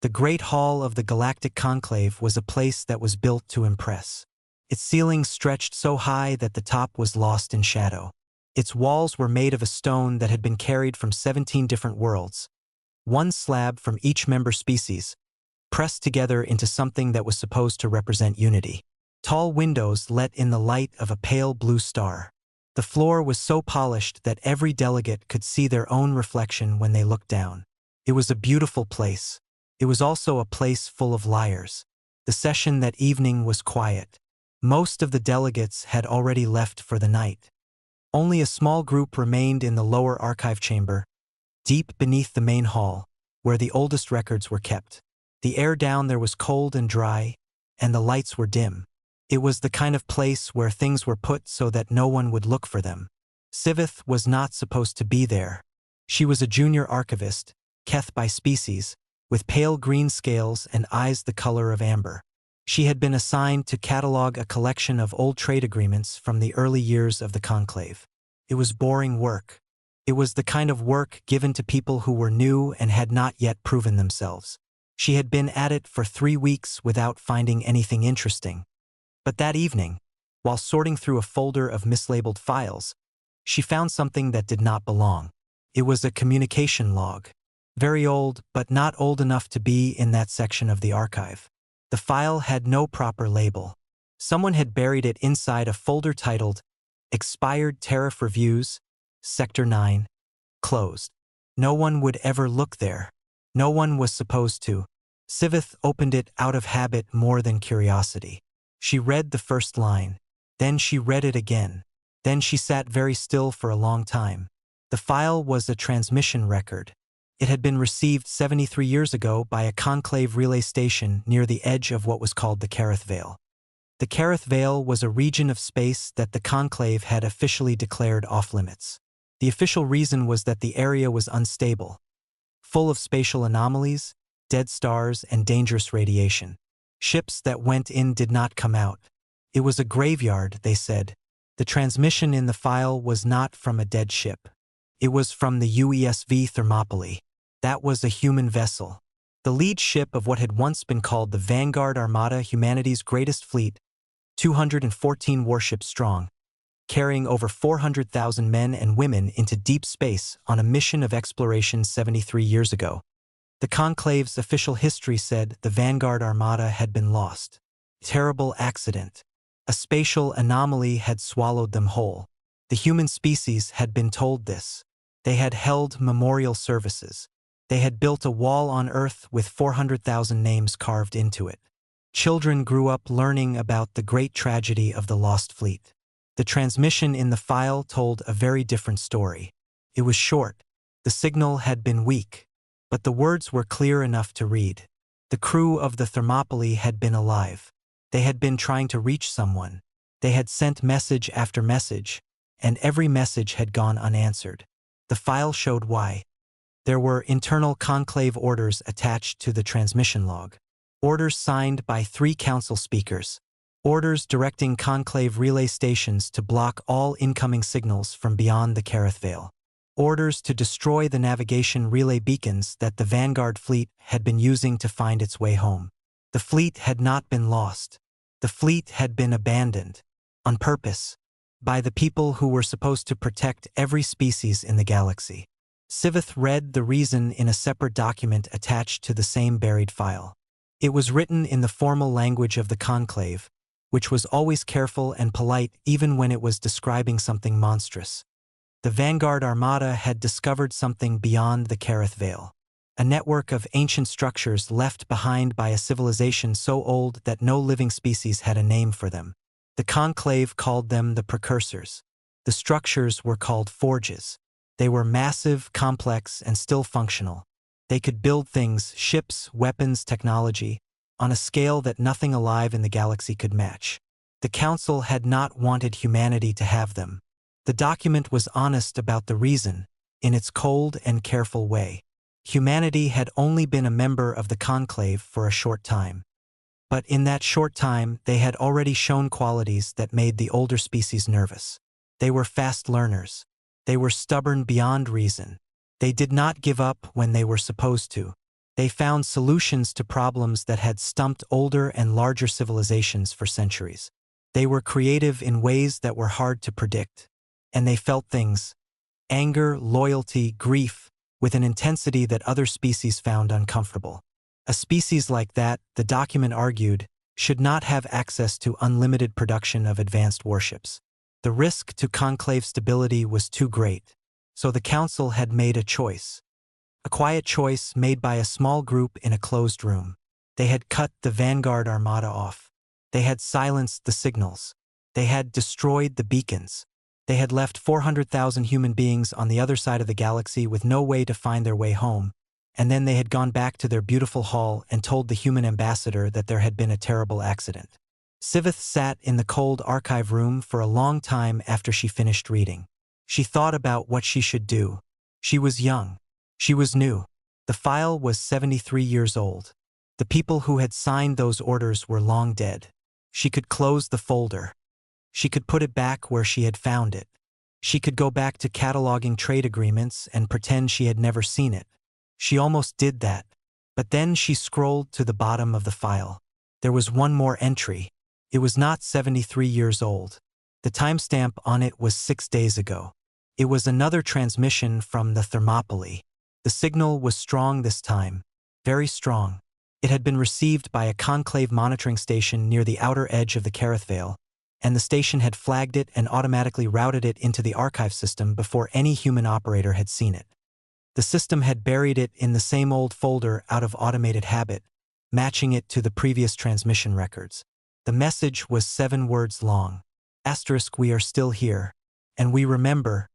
The Great Hall of the Galactic Conclave was a place that was built to impress. Its ceiling stretched so high that the top was lost in shadow. Its walls were made of a stone that had been carried from 17 different worlds, one slab from each member species, pressed together into something that was supposed to represent unity. Tall windows let in the light of a pale blue star. The floor was so polished that every delegate could see their own reflection when they looked down. It was a beautiful place. It was also a place full of liars. The session that evening was quiet. Most of the delegates had already left for the night. Only a small group remained in the lower archive chamber, deep beneath the main hall, where the oldest records were kept. The air down there was cold and dry, and the lights were dim. It was the kind of place where things were put so that no one would look for them. Sivith was not supposed to be there. She was a junior archivist, Keth by species, with pale green scales and eyes the color of amber. She had been assigned to catalog a collection of old trade agreements from the early years of the conclave. It was boring work. It was the kind of work given to people who were new and had not yet proven themselves. She had been at it for 3 weeks without finding anything interesting. But that evening, while sorting through a folder of mislabeled files, she found something that did not belong. It was a communication log. Very old, but not old enough to be in that section of the archive. The file had no proper label. Someone had buried it inside a folder titled Expired Tariff Reviews, Sector 9, Closed. No one would ever look there. No one was supposed to. Sivith opened it out of habit more than curiosity. She read the first line. Then she read it again. Then she sat very still for a long time. The file was a transmission record. It had been received 73 years ago by a conclave relay station near the edge of what was called the Kareth Vale. The Kareth Vale was a region of space that the conclave had officially declared off-limits. The official reason was that the area was unstable, full of spatial anomalies, dead stars, and dangerous radiation. Ships that went in did not come out. It was a graveyard, they said. The transmission in the file was not from a dead ship. It was from the UESV Thermopylae. That was a human vessel. The lead ship of what had once been called the Vanguard Armada, humanity's greatest fleet, 214 warships strong, carrying over 400,000 men and women into deep space on a mission of exploration 73 years ago. The conclave's official history said the Vanguard Armada had been lost. Terrible accident. A spatial anomaly had swallowed them whole. The human species had been told this. They had held memorial services. They had built a wall on Earth with 400,000 names carved into it. Children grew up learning about the great tragedy of the lost fleet. The transmission in the file told a very different story. It was short. The signal had been weak, but the words were clear enough to read. The crew of the Thermopylae had been alive. They had been trying to reach someone. They had sent message after message, and every message had gone unanswered. The file showed why. There were internal conclave orders attached to the transmission log. Orders signed by 3 council speakers. Orders directing conclave relay stations to block all incoming signals from beyond the Kareth Vale. Orders to destroy the navigation relay beacons that the Vanguard fleet had been using to find its way home. The fleet had not been lost. The fleet had been abandoned, on purpose, by the people who were supposed to protect every species in the galaxy. Sivith read the reason in a separate document attached to the same buried file. It was written in the formal language of the conclave, which was always careful and polite even when it was describing something monstrous. The Vanguard Armada had discovered something beyond the Kareth Vale. A network of ancient structures left behind by a civilization so old that no living species had a name for them. The conclave called them the precursors. The structures were called forges. They were massive, complex, and still functional. They could build things, ships, weapons, technology, on a scale that nothing alive in the galaxy could match. The Council had not wanted humanity to have them. The document was honest about the reason, in its cold and careful way. Humanity had only been a member of the conclave for a short time. But in that short time, they had already shown qualities that made the older species nervous. They were fast learners. They were stubborn beyond reason. They did not give up when they were supposed to. They found solutions to problems that had stumped older and larger civilizations for centuries. They were creative in ways that were hard to predict. And they felt things, anger, loyalty, grief, with an intensity that other species found uncomfortable. A species like that, the document argued, should not have access to unlimited production of advanced warships. The risk to conclave stability was too great. So the Council had made a choice. A quiet choice made by a small group in a closed room. They had cut the Vanguard Armada off. They had silenced the signals. They had destroyed the beacons. They had left 400,000 human beings on the other side of the galaxy with no way to find their way home, and then they had gone back to their beautiful hall and told the human ambassador that there had been a terrible accident. Sivith sat in the cold archive room for a long time after she finished reading. She thought about what she should do. She was young. She was new. The file was 73 years old. The people who had signed those orders were long dead. She could close the folder. She could put it back where she had found it. She could go back to cataloging trade agreements and pretend she had never seen it. She almost did that. But then she scrolled to the bottom of the file. There was one more entry. It was not 73 years old. The timestamp on it was 6 days ago. It was another transmission from the Thermopylae. The signal was strong this time, very strong. It had been received by a conclave monitoring station near the outer edge of the Kareth Vale, and the station had flagged it and automatically routed it into the archive system before any human operator had seen it. The system had buried it in the same old folder out of automated habit, matching it to the previous transmission records. The message was 7 words long. Asterisk, we are still here, and we remember.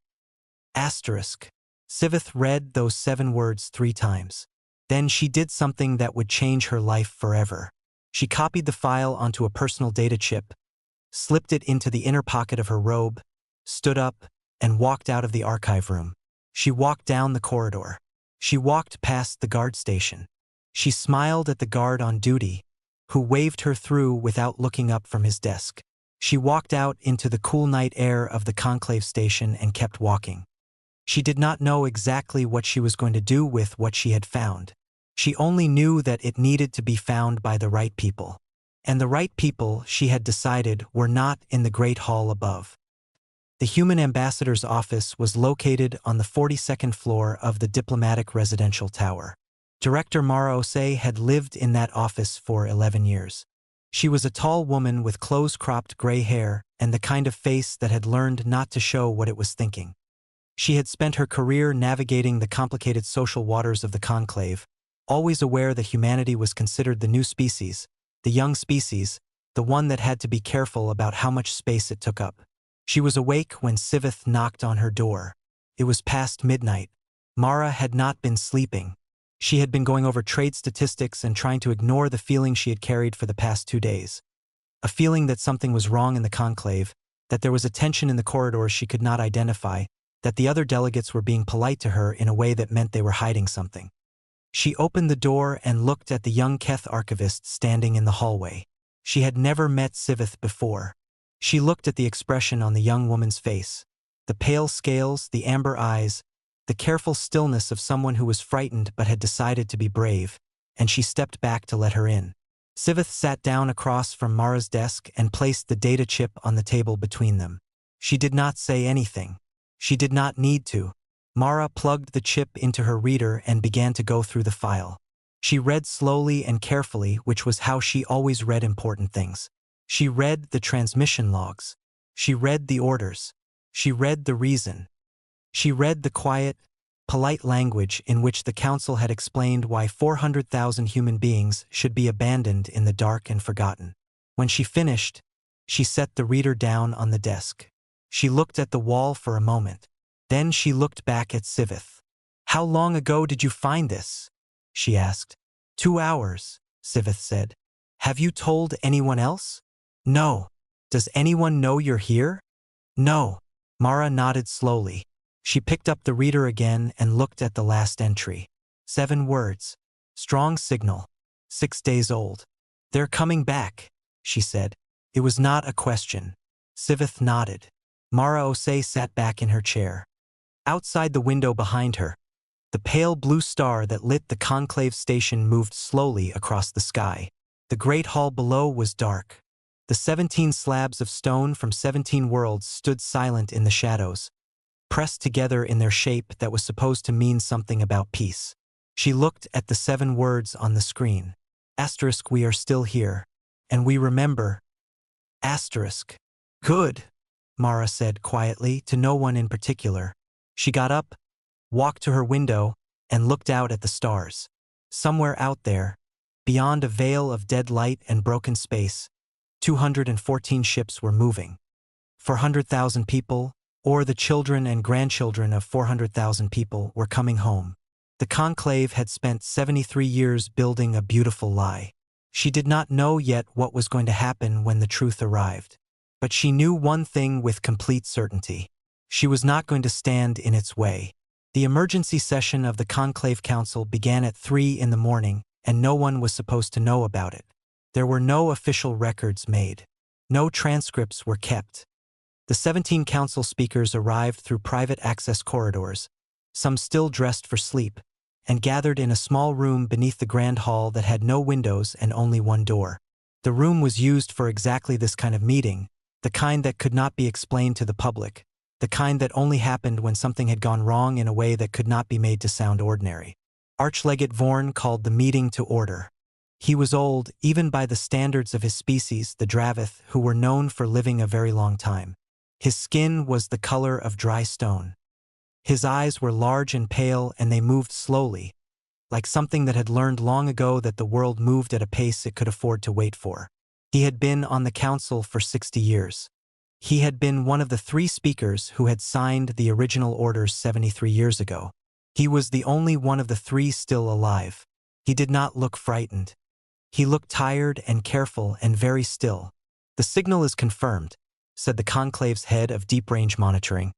Asterisk. Sivith read those 7 words 3 times. Then she did something that would change her life forever. She copied the file onto a personal data chip, slipped it into the inner pocket of her robe, stood up, and walked out of the archive room. She walked down the corridor. She walked past the guard station. She smiled at the guard on duty, who waved her through without looking up from his desk. She walked out into the cool night air of the conclave station and kept walking. She did not know exactly what she was going to do with what she had found. She only knew that it needed to be found by the right people. And the right people, she had decided, were not in the Great Hall above. The human ambassador's office was located on the 42nd floor of the diplomatic residential tower. Director Mara Osei had lived in that office for 11 years. She was a tall woman with close-cropped gray hair and the kind of face that had learned not to show what it was thinking. She had spent her career navigating the complicated social waters of the conclave, always aware that humanity was considered the new species, the young species, the one that had to be careful about how much space it took up. She was awake when Sivith knocked on her door. It was past midnight. Mara had not been sleeping. She had been going over trade statistics and trying to ignore the feeling she had carried for the past 2 days. A feeling that something was wrong in the conclave, that there was a tension in the corridors she could not identify, that the other delegates were being polite to her in a way that meant they were hiding something. She opened the door and looked at the young Keth archivist standing in the hallway. She had never met Sivith before. She looked at the expression on the young woman's face, the pale scales, the amber eyes, the careful stillness of someone who was frightened but had decided to be brave, and she stepped back to let her in. Sivith sat down across from Mara's desk and placed the data chip on the table between them. She did not say anything. She did not need to. Mara plugged the chip into her reader and began to go through the file. She read slowly and carefully, which was how she always read important things. She read the transmission logs. She read the orders. She read the reason. She read the quiet, polite language in which the Council had explained why 400,000 human beings should be abandoned in the dark and forgotten. When she finished, she set the reader down on the desk. She looked at the wall for a moment. Then she looked back at Sivith. "How long ago did you find this?" she asked. 2 hours, Sivith said. "Have you told anyone else?" "No." "Does anyone know you're here?" "No." Mara nodded slowly. She picked up the reader again and looked at the last entry. 7 words. Strong signal. 6 days old. "They're coming back," she said. It was not a question. Sivith nodded. Mara Osei sat back in her chair. Outside the window behind her, The pale blue star that lit the conclave station moved slowly across the sky. The great hall below was dark. The 17 slabs of stone from 17 worlds stood silent in the shadows, pressed together in their shape that was supposed to mean something about peace. She looked at the 7 words on the screen. Asterisk, we are still here. And we remember. Asterisk. Good, Mara said quietly, to no one in particular. She got up, walked to her window, and looked out at the stars. Somewhere out there, beyond a veil of dead light and broken space, 214 ships were moving. 400,000 people, or the children and grandchildren of 400,000 people, were coming home. The conclave had spent 73 years building a beautiful lie. She did not know yet what was going to happen when the truth arrived. But she knew one thing with complete certainty. She was not going to stand in its way. The emergency session of the Conclave Council began at 3 in the morning, and no one was supposed to know about it. There were no official records made. No transcripts were kept. The 17 council speakers arrived through private access corridors, some still dressed for sleep, and gathered in a small room beneath the grand hall that had no windows and only one door. The room was used for exactly this kind of meeting, the kind that could not be explained to the public, the kind that only happened when something had gone wrong in a way that could not be made to sound ordinary. Archlegate Vorn called the meeting to order. He was old, even by the standards of his species, the Dravith, who were known for living a very long time. His skin was the color of dry stone. His eyes were large and pale, and they moved slowly, like something that had learned long ago that the world moved at a pace it could afford to wait for. He had been on the council for 60 years. He had been one of the 3 speakers who had signed the original orders 73 years ago. He was the only one of the 3 still alive. He did not look frightened. He looked tired and careful and very still. The signal is confirmed, said the conclave's head of deep-range monitoring,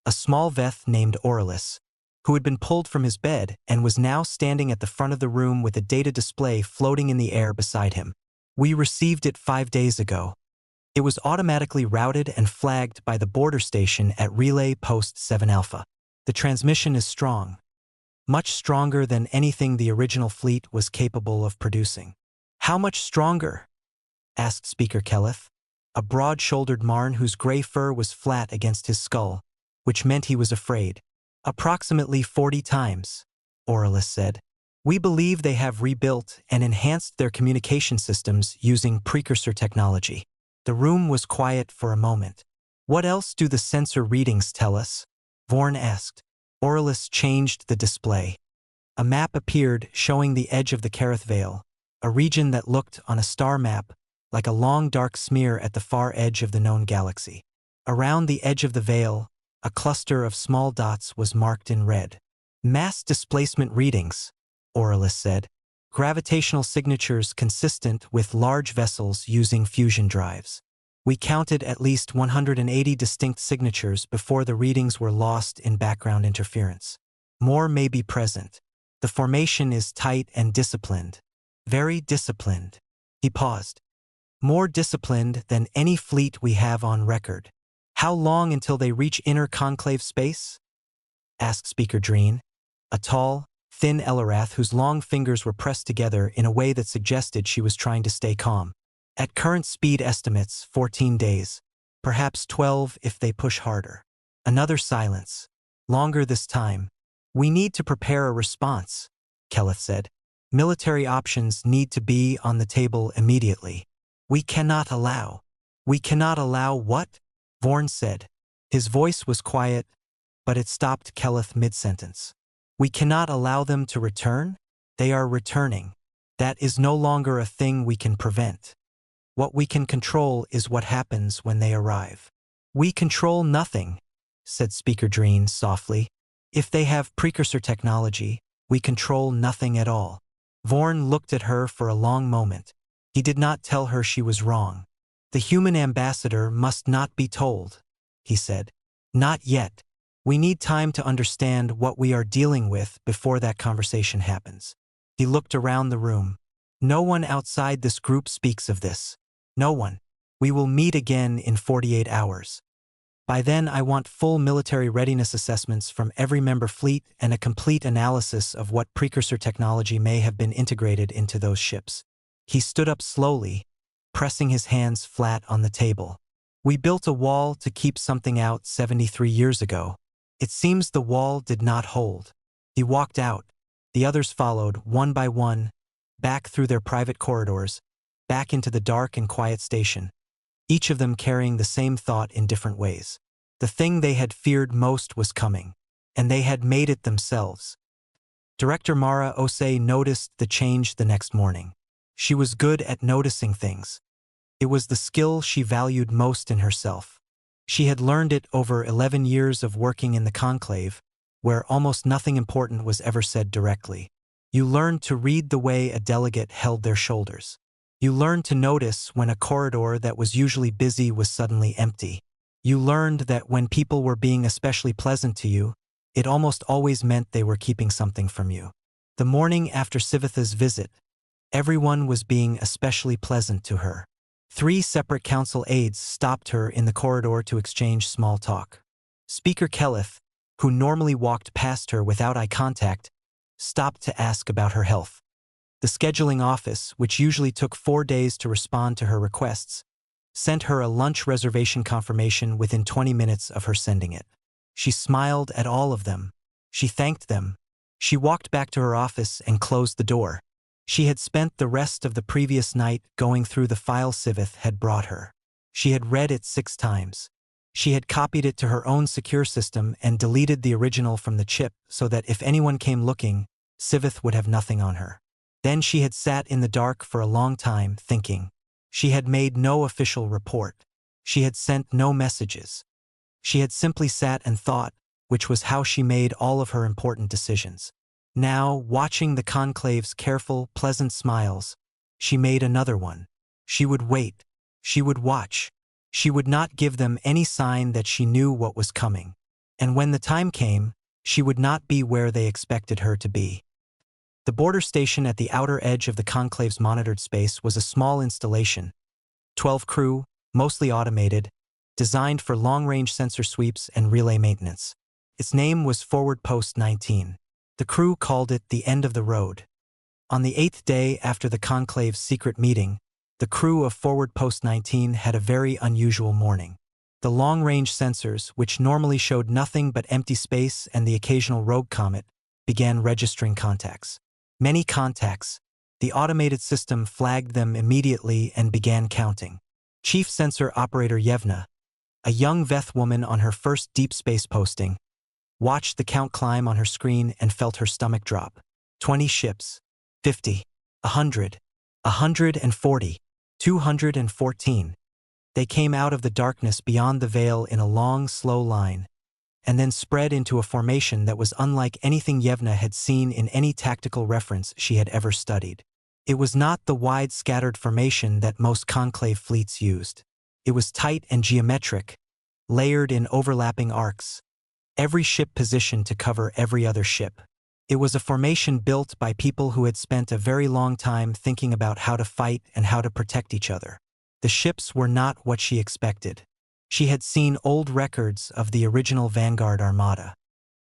a small Veth named Aurelius, who had been pulled from his bed and was now standing at the front of the room with a data display floating in the air beside him. We received it 5 days ago. It was automatically routed and flagged by the border station at Relay Post 7 Alpha. The transmission is strong, much stronger than anything the original fleet was capable of producing. How much stronger? Asked Speaker Kelleth, a broad-shouldered Marn whose gray fur was flat against his skull, which meant he was afraid. Approximately 40 times, Aurelius said. We believe they have rebuilt and enhanced their communication systems using precursor technology. The room was quiet for a moment. What else do the sensor readings tell us? Vorn asked. Aurelius changed the display. A map appeared showing the edge of the Kareth Vale, a region that looked on a star map like a long dark smear at the far edge of the known galaxy. Around the edge of the veil, a cluster of small dots was marked in red. Mass displacement readings, Aurelius said. Gravitational signatures consistent with large vessels using fusion drives. We counted at least 180 distinct signatures before the readings were lost in background interference. More may be present. The formation is tight and disciplined. Very disciplined. He paused. More disciplined than any fleet we have on record. How long until they reach inner conclave space? Asked Speaker Dreen, a tall, thin Elarath whose long fingers were pressed together in a way that suggested she was trying to stay calm. At current speed estimates, 14 days. Perhaps 12 if they push harder. Another silence. Longer this time. We need to prepare a response, Kelleth said. Military options need to be on the table immediately. We cannot allow. We cannot allow what? Vorn said. His voice was quiet, but it stopped Kelleth mid-sentence. We cannot allow them to return? They are returning. That is no longer a thing we can prevent. What we can control is what happens when they arrive. We control nothing, said Speaker Dreen softly. If they have precursor technology, we control nothing at all. Vorn looked at her for a long moment. He did not tell her she was wrong. The human ambassador must not be told, he said. Not yet. We need time to understand what we are dealing with before that conversation happens. He looked around the room. No one outside this group speaks of this. No one. We will meet again in 48 hours. By then I want full military readiness assessments from every member fleet and a complete analysis of what precursor technology may have been integrated into those ships. He stood up slowly, pressing his hands flat on the table. We built a wall to keep something out 73 years ago. It seems the wall did not hold. He walked out. The others followed, one by one, back through their private corridors, back into the dark and quiet station, each of them carrying the same thought in different ways. The thing they had feared most was coming, and they had made it themselves. Director Mara Osei noticed the change the next morning. She was good at noticing things. It was the skill she valued most in herself. She had learned it over 11 years of working in the conclave, where almost nothing important was ever said directly. You learned to read the way a delegate held their shoulders. You learned to notice when a corridor that was usually busy was suddenly empty. You learned that when people were being especially pleasant to you, it almost always meant they were keeping something from you. The morning after Sivitha's visit, everyone was being especially pleasant to her. 3 separate council aides stopped her in the corridor to exchange small talk. Speaker Kelleth, who normally walked past her without eye contact, stopped to ask about her health. The scheduling office, which usually took 4 days to respond to her requests, sent her a lunch reservation confirmation within 20 minutes of her sending it. She smiled at all of them. She thanked them. She walked back to her office and closed the door. She had spent the rest of the previous night going through the file Sivith had brought her. She had read it 6 times. She had copied it to her own secure system and deleted the original from the chip so that if anyone came looking, Sivith would have nothing on her. Then she had sat in the dark for a long time, thinking. She had made no official report. She had sent no messages. She had simply sat and thought, which was how she made all of her important decisions. Now, watching the conclave's careful, pleasant smiles, she made another one. She would wait. She would watch. She would not give them any sign that she knew what was coming. And when the time came, she would not be where they expected her to be. The border station at the outer edge of the conclave's monitored space was a small installation, 12 crew, mostly automated, designed for long-range sensor sweeps and relay maintenance. Its name was Forward Post 19. The crew called it the end of the road. On the 8th day after the conclave's secret meeting, the crew of Forward Post 19 had a very unusual morning. The long-range sensors, which normally showed nothing but empty space and the occasional rogue comet, began registering contacts. Many contacts. The automated system flagged them immediately and began counting. Chief Sensor Operator Yevna, a young Veth woman on her first deep space posting, watched the count climb on her screen and felt her stomach drop. 20 ships. 50. 100. 140. 214. They came out of the darkness beyond the veil in a long, slow line, and then spread into a formation that was unlike anything Yevna had seen in any tactical reference she had ever studied. It was not the wide scattered formation that most conclave fleets used. It was tight and geometric, layered in overlapping arcs, every ship positioned to cover every other ship. It was a formation built by people who had spent a very long time thinking about how to fight and how to protect each other. The ships were not what she expected. She had seen old records of the original Vanguard Armada.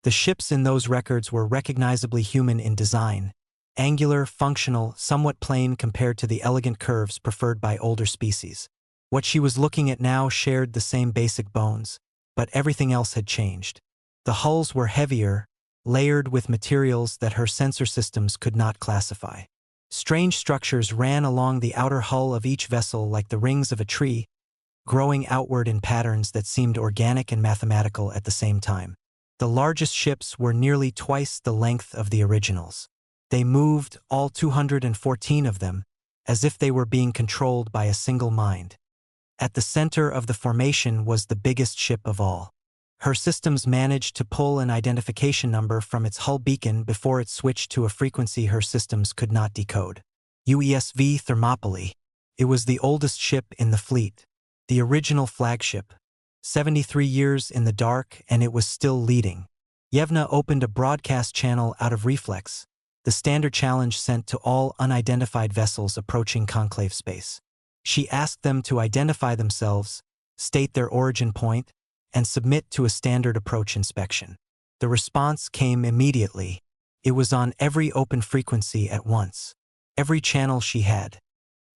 The ships in those records were recognizably human in design, angular, functional, somewhat plain compared to the elegant curves preferred by older species. What she was looking at now shared the same basic bones, but everything else had changed. The hulls were heavier, layered with materials that her sensor systems could not classify. Strange structures ran along the outer hull of each vessel like the rings of a tree, growing outward in patterns that seemed organic and mathematical at the same time. The largest ships were nearly twice the length of the originals. They moved, all 214 of them, as if they were being controlled by a single mind. At the center of the formation was the biggest ship of all. Her systems managed to pull an identification number from its hull beacon before it switched to a frequency her systems could not decode. UESV Thermopylae. It was the oldest ship in the fleet. The original flagship. 73 years in the dark, and it was still leading. Yevna opened a broadcast channel out of reflex, the standard challenge sent to all unidentified vessels approaching conclave space. She asked them to identify themselves, state their origin point, and submit to a standard approach inspection. The response came immediately. It was on every open frequency at once. Every channel she had.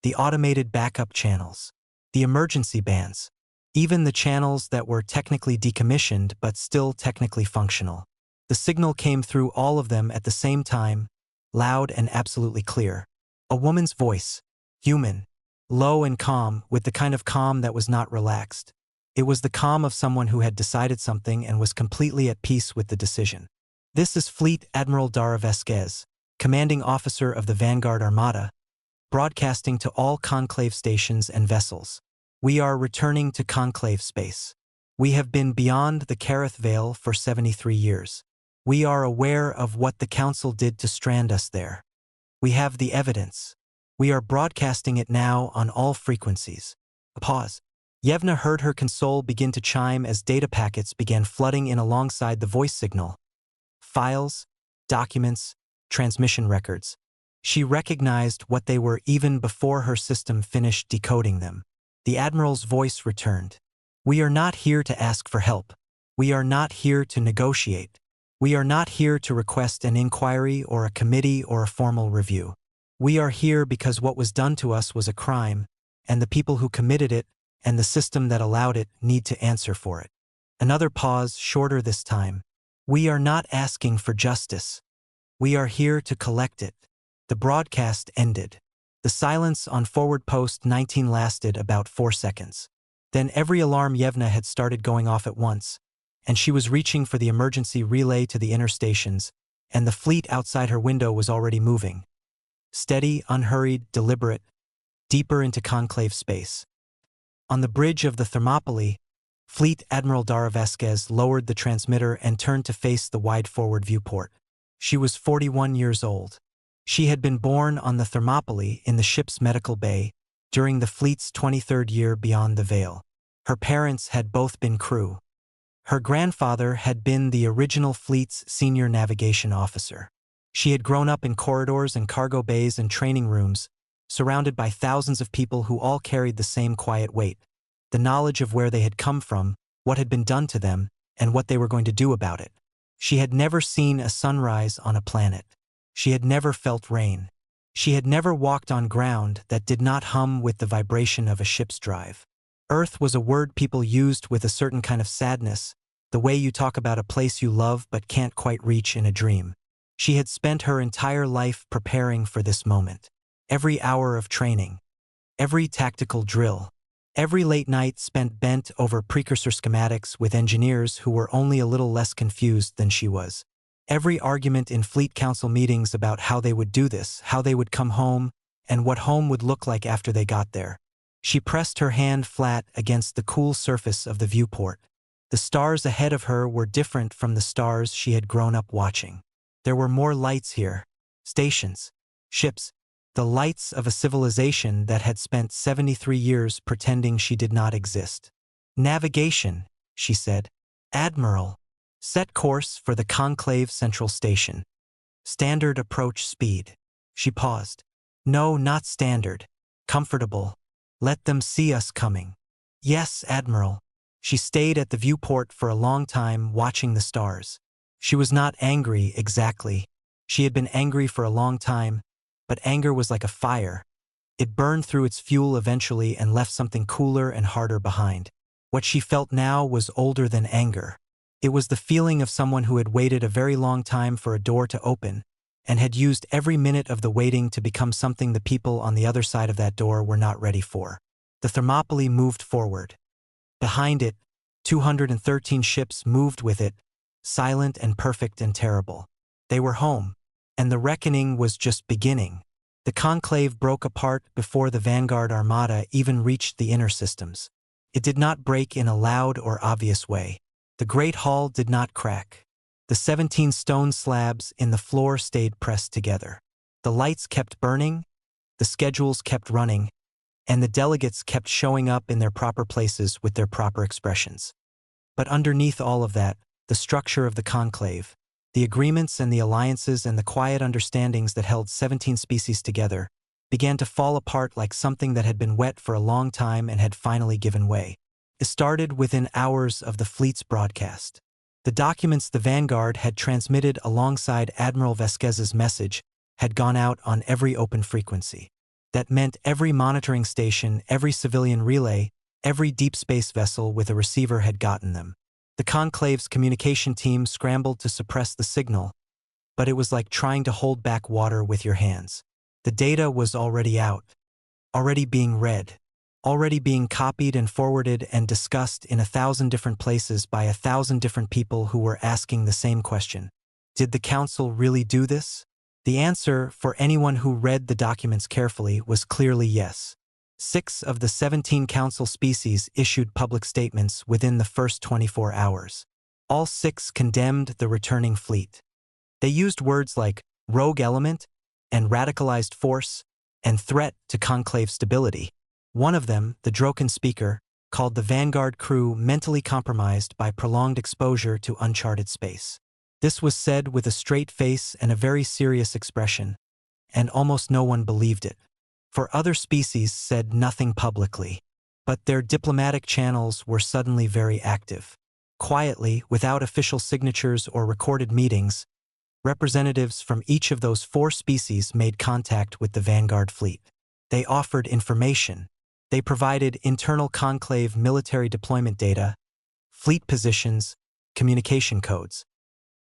The automated backup channels. The emergency bands. Even the channels that were technically decommissioned but still technically functional. The signal came through all of them at the same time, loud and absolutely clear. A woman's voice. Human. Low and calm, with the kind of calm that was not relaxed. It was the calm of someone who had decided something and was completely at peace with the decision. This is Fleet Admiral Dara Vasquez, commanding officer of the Vanguard Armada, broadcasting to all conclave stations and vessels. We are returning to conclave space. We have been beyond the Kareth Veil for 73 years. We are aware of what the Council did to strand us there. We have the evidence. We are broadcasting it now on all frequencies. A pause. Yevna heard her console begin to chime as data packets began flooding in alongside the voice signal. Files, documents, transmission records. She recognized what they were even before her system finished decoding them. The Admiral's voice returned. We are not here to ask for help. We are not here to negotiate. We are not here to request an inquiry or a committee or a formal review. We are here because what was done to us was a crime, and the people who committed it and the system that allowed it need to answer for it. Another pause, shorter this time. We are not asking for justice. We are here to collect it. The broadcast ended. The silence on forward post 19 lasted about 4 seconds. Then every alarm Yevna had started going off at once, and she was reaching for the emergency relay to the inner stations, and the fleet outside her window was already moving. Steady, unhurried, deliberate, deeper into conclave space. On the bridge of the Thermopylae, Fleet Admiral Dara Vasquez lowered the transmitter and turned to face the wide forward viewport. She was 41 years old. She had been born on the Thermopylae in the ship's medical bay during the fleet's 23rd year beyond the Veil. Her parents had both been crew. Her grandfather had been the original fleet's senior navigation officer. She had grown up in corridors and cargo bays and training rooms, surrounded by thousands of people who all carried the same quiet weight, the knowledge of where they had come from, what had been done to them, and what they were going to do about it. She had never seen a sunrise on a planet. She had never felt rain. She had never walked on ground that did not hum with the vibration of a ship's drive. Earth was a word people used with a certain kind of sadness, the way you talk about a place you love but can't quite reach in a dream. She had spent her entire life preparing for this moment. Every hour of training, every tactical drill, every late night spent bent over precursor schematics with engineers who were only a little less confused than she was. Every argument in Fleet Council meetings about how they would do this, how they would come home, and what home would look like after they got there. She pressed her hand flat against the cool surface of the viewport. The stars ahead of her were different from the stars she had grown up watching. There were more lights here. Stations. Ships. The lights of a civilization that had spent 73 years pretending she did not exist. Navigation, she said. Admiral. Set course for the Conclave Central Station. Standard approach speed. She paused. No, not standard. Comfortable. Let them see us coming. Yes, Admiral. She stayed at the viewport for a long time watching the stars. She was not angry exactly. She had been angry for a long time, but anger was like a fire. It burned through its fuel eventually and left something cooler and harder behind. What she felt now was older than anger. It was the feeling of someone who had waited a very long time for a door to open and had used every minute of the waiting to become something the people on the other side of that door were not ready for. The Thermopylae moved forward. Behind it, 213 ships moved with it, silent and perfect and terrible. They were home, and the reckoning was just beginning. The conclave broke apart before the Vanguard Armada even reached the inner systems. It did not break in a loud or obvious way. The Great Hall did not crack. The 17 stone slabs in the floor stayed pressed together. The lights kept burning, the schedules kept running, and the delegates kept showing up in their proper places with their proper expressions. But underneath all of that, the structure of the conclave, the agreements and the alliances and the quiet understandings that held 17 species together, began to fall apart like something that had been wet for a long time and had finally given way. It started within hours of the fleet's broadcast. The documents the Vanguard had transmitted alongside Admiral Vasquez's message had gone out on every open frequency. That meant every monitoring station, every civilian relay, every deep space vessel with a receiver had gotten them. The Conclave's communication team scrambled to suppress the signal, but it was like trying to hold back water with your hands. The data was already out, already being read, already being copied and forwarded and discussed in 1,000 different places by 1,000 different people who were asking the same question. Did the Council really do this? The answer, for anyone who read the documents carefully, was clearly yes. 6 of the 17 Council species issued public statements within the first 24 hours. All 6 condemned the returning fleet. They used words like rogue element and radicalized force and threat to Conclave stability. One of them, the Droken speaker, called the Vanguard crew mentally compromised by prolonged exposure to uncharted space. This was said with a straight face and a very serious expression, and almost no one believed it. For other species said nothing publicly, but their diplomatic channels were suddenly very active. Quietly, without official signatures or recorded meetings, representatives from each of those 4 species made contact with the Vanguard fleet. They offered information. They provided internal Conclave military deployment data, fleet positions, communication codes.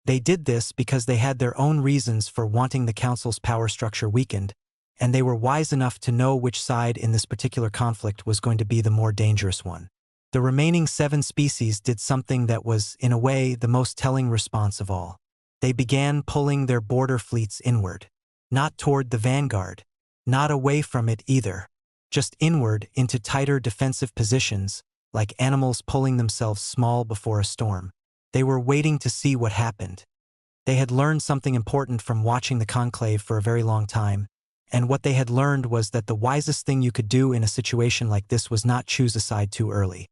They did this because they had their own reasons for wanting the Council's power structure weakened, and they were wise enough to know which side in this particular conflict was going to be the more dangerous one. The remaining 7 species did something that was, in a way, the most telling response of all. They began pulling their border fleets inward. Not toward the Vanguard, not away from it either, just inward into tighter defensive positions, like animals pulling themselves small before a storm. They were waiting to see what happened. They had learned something important from watching the Conclave for a very long time, and what they had learned was that the wisest thing you could do in a situation like this was not choose a side too early.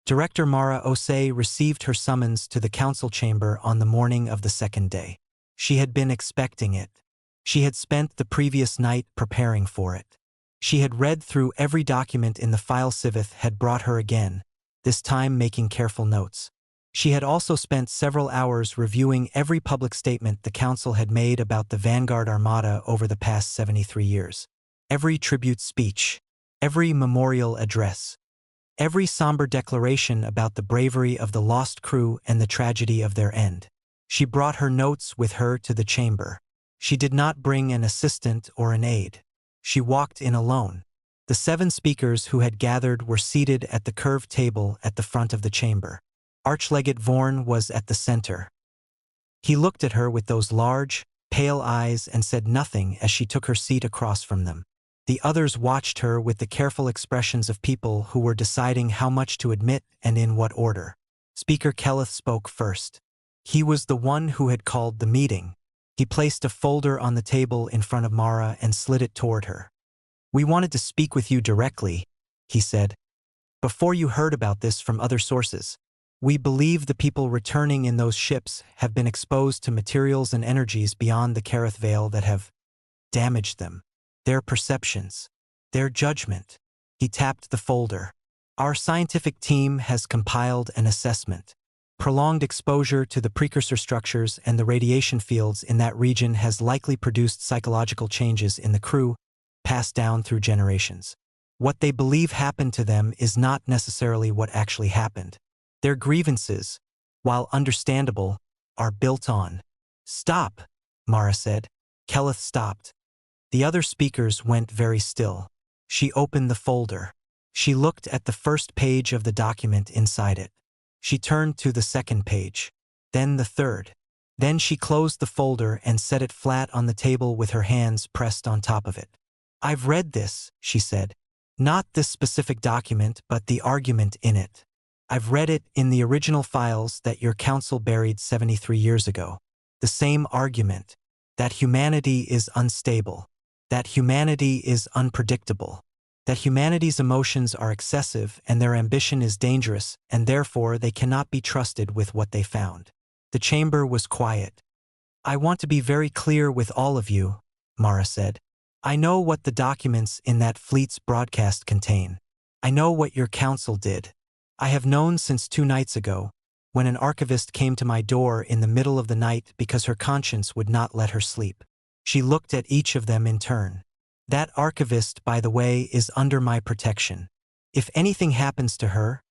Director Mara Osei received her summons to the Council chamber on the morning of the second day. She had been expecting it. She had spent the previous night preparing for it. She had read through every document in the file Sivith had brought her again, this time making careful notes. She had also spent several hours reviewing every public statement the Council had made about the Vanguard Armada over the past 73 years. Every tribute speech, every memorial address, every somber declaration about the bravery of the lost crew and the tragedy of their end. She brought her notes with her to the chamber. She did not bring an assistant or an aide. She walked in alone. The 7 speakers who had gathered were seated at the curved table at the front of the chamber. Archlegate Vorn was at the center. He looked at her with those large, pale eyes and said nothing as she took her seat across from them. The others watched her with the careful expressions of people who were deciding how much to admit and in what order. Speaker Kelleth spoke first. He was the one who had called the meeting. He placed a folder on the table in front of Mara and slid it toward her. "We wanted to speak with you directly," he said. "Before you heard about this from other sources. We believe the people returning in those ships have been exposed to materials and energies beyond the Kareth Veil that have damaged them, their perceptions, their judgment." He tapped the folder. "Our scientific team has compiled an assessment. Prolonged exposure to the precursor structures and the radiation fields in that region has likely produced psychological changes in the crew, passed down through generations. What they believe happened to them is not necessarily what actually happened. Their grievances, while understandable, are built on." "Stop," Mara said. Kelleth stopped. The other speakers went very still. She opened the folder. She looked at the first page of the document inside it. She turned to the second page, then the third. Then she closed the folder and set it flat on the table with her hands pressed on top of it. "I've read this," she said. "Not this specific document, but the argument in it. I've read it in the original files that your council buried 73 years ago. The same argument, that humanity is unstable, that humanity is unpredictable, that humanity's emotions are excessive and their ambition is dangerous, and therefore they cannot be trusted with what they found." The chamber was quiet. "I want to be very clear with all of you," Mara said. "I know what the documents in that fleet's broadcast contain. I know what your council did. I have known since 2 nights ago, when an archivist came to my door in the middle of the night because her conscience would not let her sleep. She looked at each of them in turn. That archivist, by the way, is under my protection. If anything happens to her,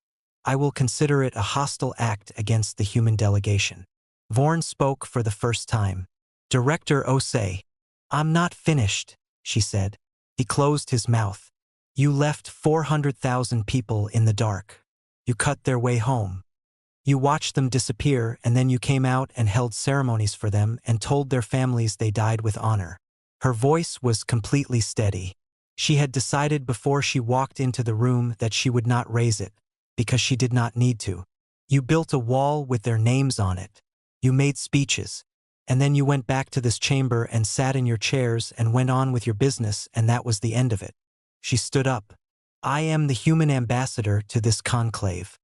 I will consider it a hostile act against the human delegation. Vorn spoke for the first time. Director Osei. I'm not finished, she said. He closed his mouth. You left 400,000 people in the dark. You cut their way home. You watched them disappear, and then you came out and held ceremonies for them and told their families they died with honor. Her voice was completely steady. She had decided before she walked into the room that she would not raise it, because she did not need to. You built a wall with their names on it. You made speeches. And then you went back to this chamber and sat in your chairs and went on with your business, and that was the end of it. She stood up. I am the human ambassador to this conclave.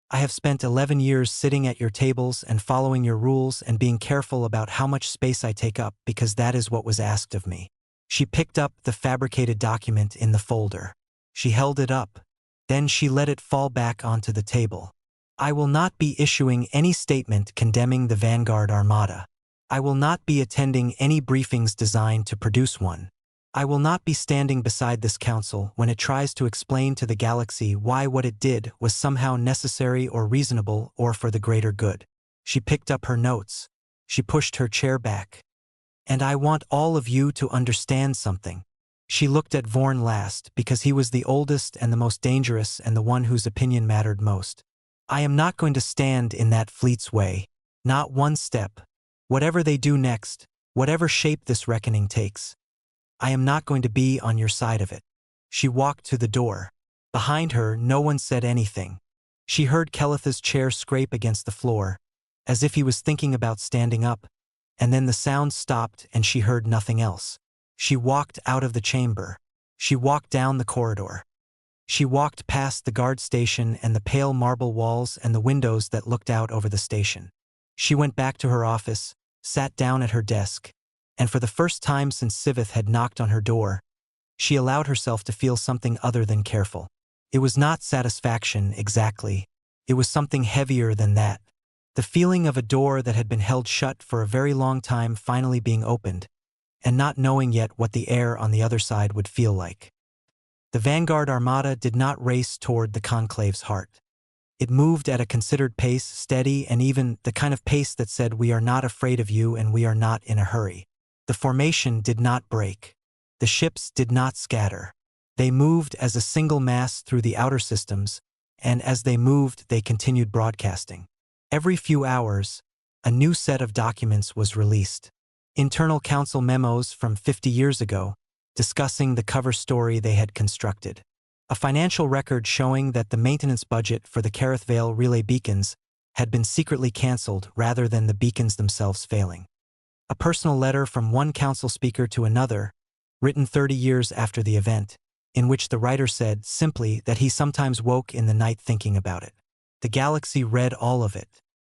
I have spent 11 years sitting at your tables and following your rules and being careful about how much space I take up because that is what was asked of me. She picked up the fabricated document in the folder. She held it up. Then she let it fall back onto the table. I will not be issuing any statement condemning the Vanguard Armada. I will not be attending any briefings designed to produce one. I will not be standing beside this council when it tries to explain to the galaxy why what it did was somehow necessary or reasonable or for the greater good. She picked up her notes. She pushed her chair back. And I want all of you to understand something. She looked at Vorn last because he was the oldest and the most dangerous and the one whose opinion mattered most. I am not going to stand in that fleet's way. Not one step. Whatever they do next, whatever shape this reckoning takes, I am not going to be on your side of it. She walked to the door. Behind her, no one said anything. She heard Kelith's chair scrape against the floor, as if he was thinking about standing up, and then the sound stopped and she heard nothing else. She walked out of the chamber. She walked down the corridor. She walked past the guard station and the pale marble walls and the windows that looked out over the station. She went back to her office, sat down at her desk, and for the first time since Sivith had knocked on her door, she allowed herself to feel something other than careful. It was not satisfaction, exactly. It was something heavier than that. The feeling of a door that had been held shut for a very long time finally being opened, and not knowing yet what the air on the other side would feel like. The Vanguard Armada did not race toward the Conclave's heart. It moved at a considered pace, steady and even, the kind of pace that said, we are not afraid of you and we are not in a hurry. The formation did not break. The ships did not scatter. They moved as a single mass through the outer systems, and as they moved, they continued broadcasting. Every few hours, a new set of documents was released. Internal council memos from 50 years ago, discussing the cover story they had constructed. A financial record showing that the maintenance budget for the Kareth Vale relay beacons had been secretly cancelled rather than the beacons themselves failing. A personal letter from one council speaker to another, written 30 years after the event, in which the writer said simply that he sometimes woke in the night thinking about it. The galaxy read all of it.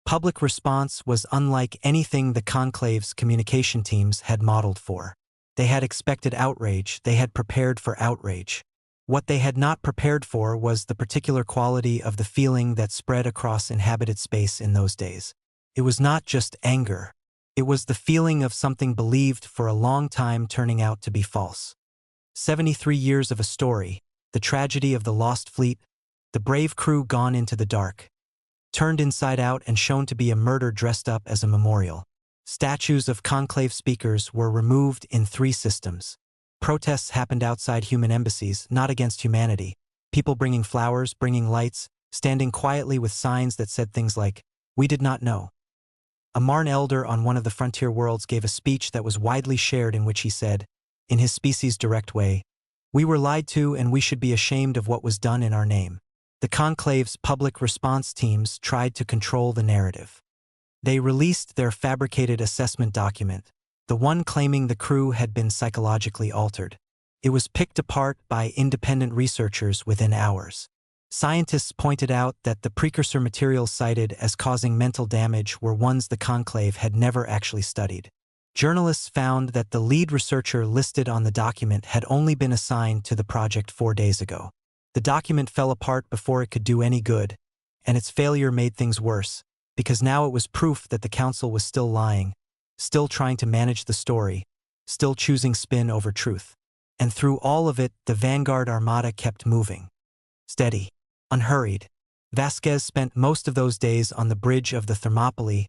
Public response was unlike anything the Conclave's communication teams had modeled for. They had expected outrage, they had prepared for outrage. What they had not prepared for was the particular quality of the feeling that spread across inhabited space in those days. It was not just anger. It was the feeling of something believed for a long time turning out to be false. 73 years of a story, the tragedy of the lost fleet, the brave crew gone into the dark, turned inside out and shown to be a murder dressed up as a memorial. Statues of conclave speakers were removed in 3 systems. Protests happened outside human embassies, not against humanity. People bringing flowers, bringing lights, standing quietly with signs that said things like, "We did not know." A Marn elder on one of the frontier worlds gave a speech that was widely shared in which he said, in his species' direct way, "We were lied to and we should be ashamed of what was done in our name." The Conclave's public response teams tried to control the narrative. They released their fabricated assessment document, the one claiming the crew had been psychologically altered. It was picked apart by independent researchers within hours. Scientists pointed out that the precursor materials cited as causing mental damage were ones the Conclave had never actually studied. Journalists found that the lead researcher listed on the document had only been assigned to the project 4 days ago. The document fell apart before it could do any good, and its failure made things worse, because now it was proof that the council was still lying, still trying to manage the story, still choosing spin over truth. And through all of it, the Vanguard Armada kept moving. Steady, unhurried. Vasquez spent most of those days on the bridge of the Thermopylae,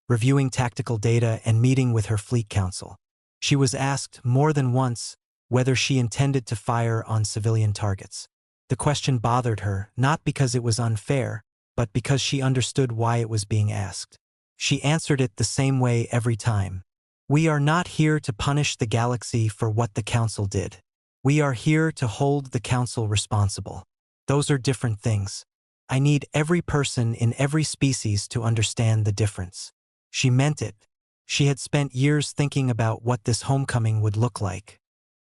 reviewing tactical data and meeting with her fleet council. She was asked more than once whether she intended to fire on civilian targets. The question bothered her, not because it was unfair, but because she understood why it was being asked. She answered it the same way every time. We are not here to punish the galaxy for what the council did. We are here to hold the council responsible. Those are different things. I need every person in every species to understand the difference. She meant it. She had spent years thinking about what this homecoming would look like.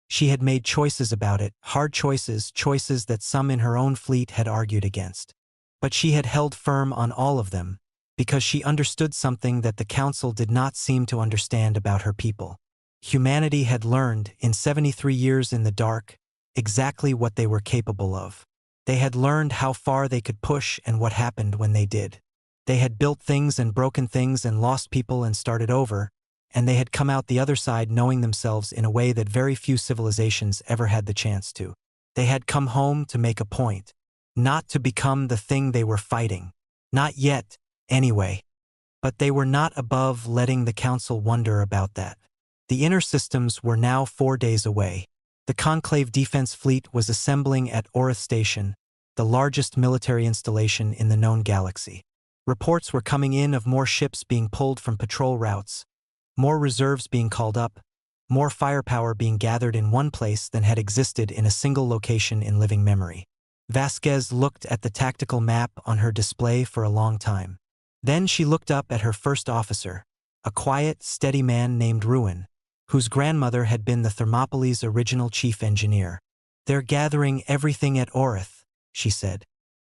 She had made choices about it, hard choices, choices that some in her own fleet had argued against. But she had held firm on all of them, because she understood something that the council did not seem to understand about her people. Humanity had learned, in 73 years in the dark, exactly what they were capable of. They had learned how far they could push and what happened when they did. They had built things and broken things and lost people and started over, and they had come out the other side knowing themselves in a way that very few civilizations ever had the chance to. They had come home to make a point, not to become the thing they were fighting. Not yet, anyway. But they were not above letting the council wonder about that. The inner systems were now 4 days away. The Conclave Defense Fleet was assembling at Orith Station, the largest military installation in the known galaxy. Reports were coming in of more ships being pulled from patrol routes, more reserves being called up, more firepower being gathered in one place than had existed in a single location in living memory. Vasquez looked at the tactical map on her display for a long time. Then she looked up at her first officer, a quiet, steady man named Ruin, whose grandmother had been the Thermopylae's original chief engineer. They're gathering everything at Orith, she said.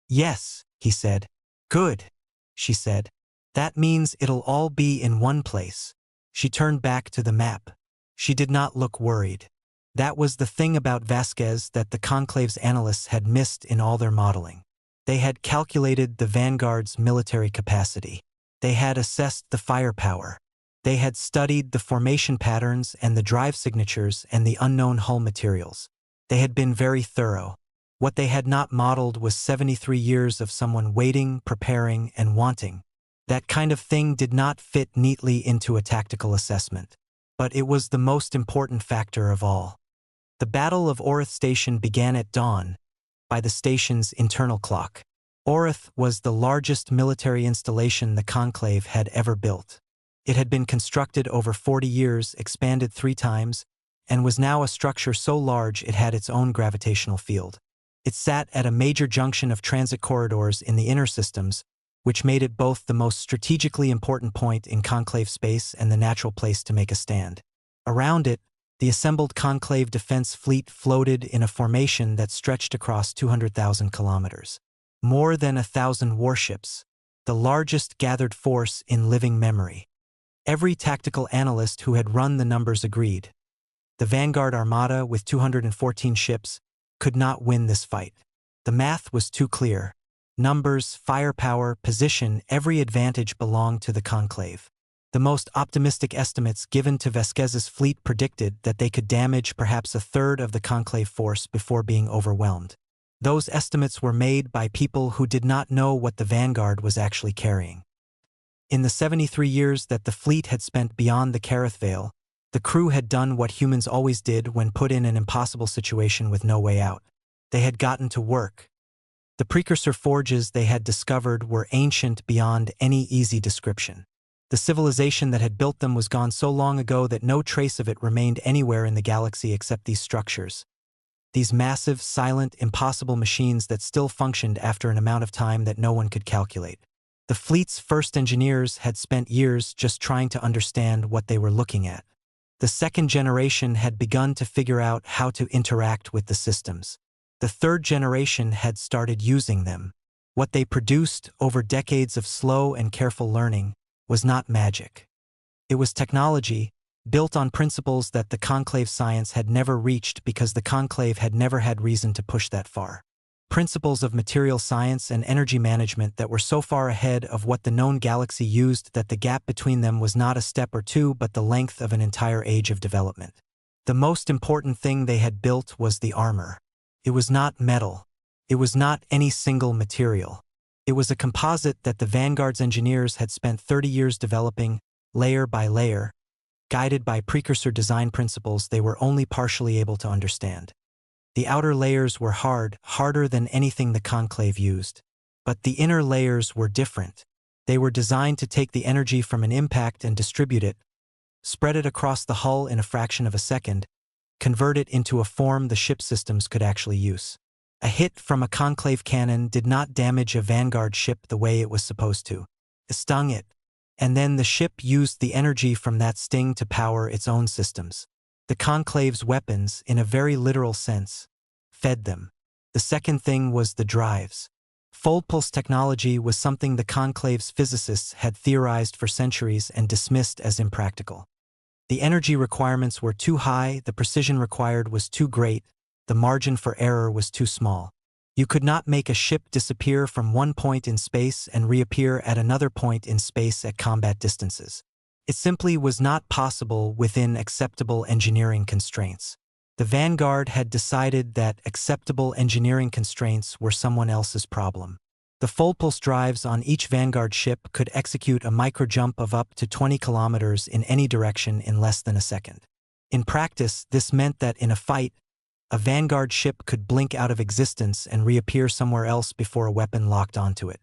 Yes, he said. Good, she said. That means it'll all be in one place. She turned back to the map. She did not look worried. That was the thing about Vasquez that the Conclave's analysts had missed in all their modeling. They had calculated the Vanguard's military capacity. They had assessed the firepower. They had studied the formation patterns and the drive signatures and the unknown hull materials. They had been very thorough. What they had not modeled was 73 years of someone waiting, preparing, and wanting. That kind of thing did not fit neatly into a tactical assessment. But it was the most important factor of all. The Battle of Orith Station began at dawn, by the station's internal clock. Orith was the largest military installation the Conclave had ever built. It had been constructed over 40 years, expanded 3 times, and was now a structure so large it had its own gravitational field. It sat at a major junction of transit corridors in the inner systems, which made it both the most strategically important point in Conclave space and the natural place to make a stand. Around it, the assembled Conclave defense fleet floated in a formation that stretched across 200,000 kilometers. More than 1,000 warships, the largest gathered force in living memory. Every tactical analyst who had run the numbers agreed. The Vanguard Armada, with 214 ships, could not win this fight. The math was too clear. Numbers, firepower, position, every advantage belonged to the Conclave. The most optimistic estimates given to Vasquez's fleet predicted that they could damage perhaps a third of the Conclave force before being overwhelmed. Those estimates were made by people who did not know what the Vanguard was actually carrying. In the 73 years that the fleet had spent beyond the Kareth Vale, the crew had done what humans always did when put in an impossible situation with no way out. They had gotten to work. The precursor forges they had discovered were ancient beyond any easy description. The civilization that had built them was gone so long ago that no trace of it remained anywhere in the galaxy except these structures. These massive, silent, impossible machines that still functioned after an amount of time that no one could calculate. The fleet's first engineers had spent years just trying to understand what they were looking at. The second generation had begun to figure out how to interact with the systems. The third generation had started using them. What they produced over decades of slow and careful learning was not magic. It was technology, built on principles that the Conclave science had never reached because the Conclave had never had reason to push that far. principles of material science and energy management that were so far ahead of what the known galaxy used that the gap between them was not a step or two but the length of an entire age of development. The most important thing they had built was the armor. It was not metal. It was not any single material. It was a composite that the Vanguard's engineers had spent 30 years developing, layer by layer, guided by precursor design principles they were only partially able to understand. The outer layers were harder than anything the conclave used. But the inner layers were different. They were designed to take the energy from an impact and distribute it, spread it across the hull in a fraction of a second, convert it into a form the ship systems could actually use. A hit from a conclave cannon did not damage a Vanguard ship the way it was supposed to. It stung it, and then the ship used the energy from that sting to power its own systems. The conclave's weapons, in a very literal sense, fed them. The second thing was the drives. Fold pulse technology was something the conclave's physicists had theorized for centuries and dismissed as impractical. The energy requirements were too high, the precision required was too great, the margin for error was too small. You could not make a ship disappear from one point in space and reappear at another point in space at combat distances. It simply was not possible within acceptable engineering constraints. The Vanguard had decided that acceptable engineering constraints were someone else's problem. The fold pulse drives on each Vanguard ship could execute a microjump of up to 20 kilometers in any direction in less than a second. In practice, this meant that in a fight, a Vanguard ship could blink out of existence and reappear somewhere else before a weapon locked onto it.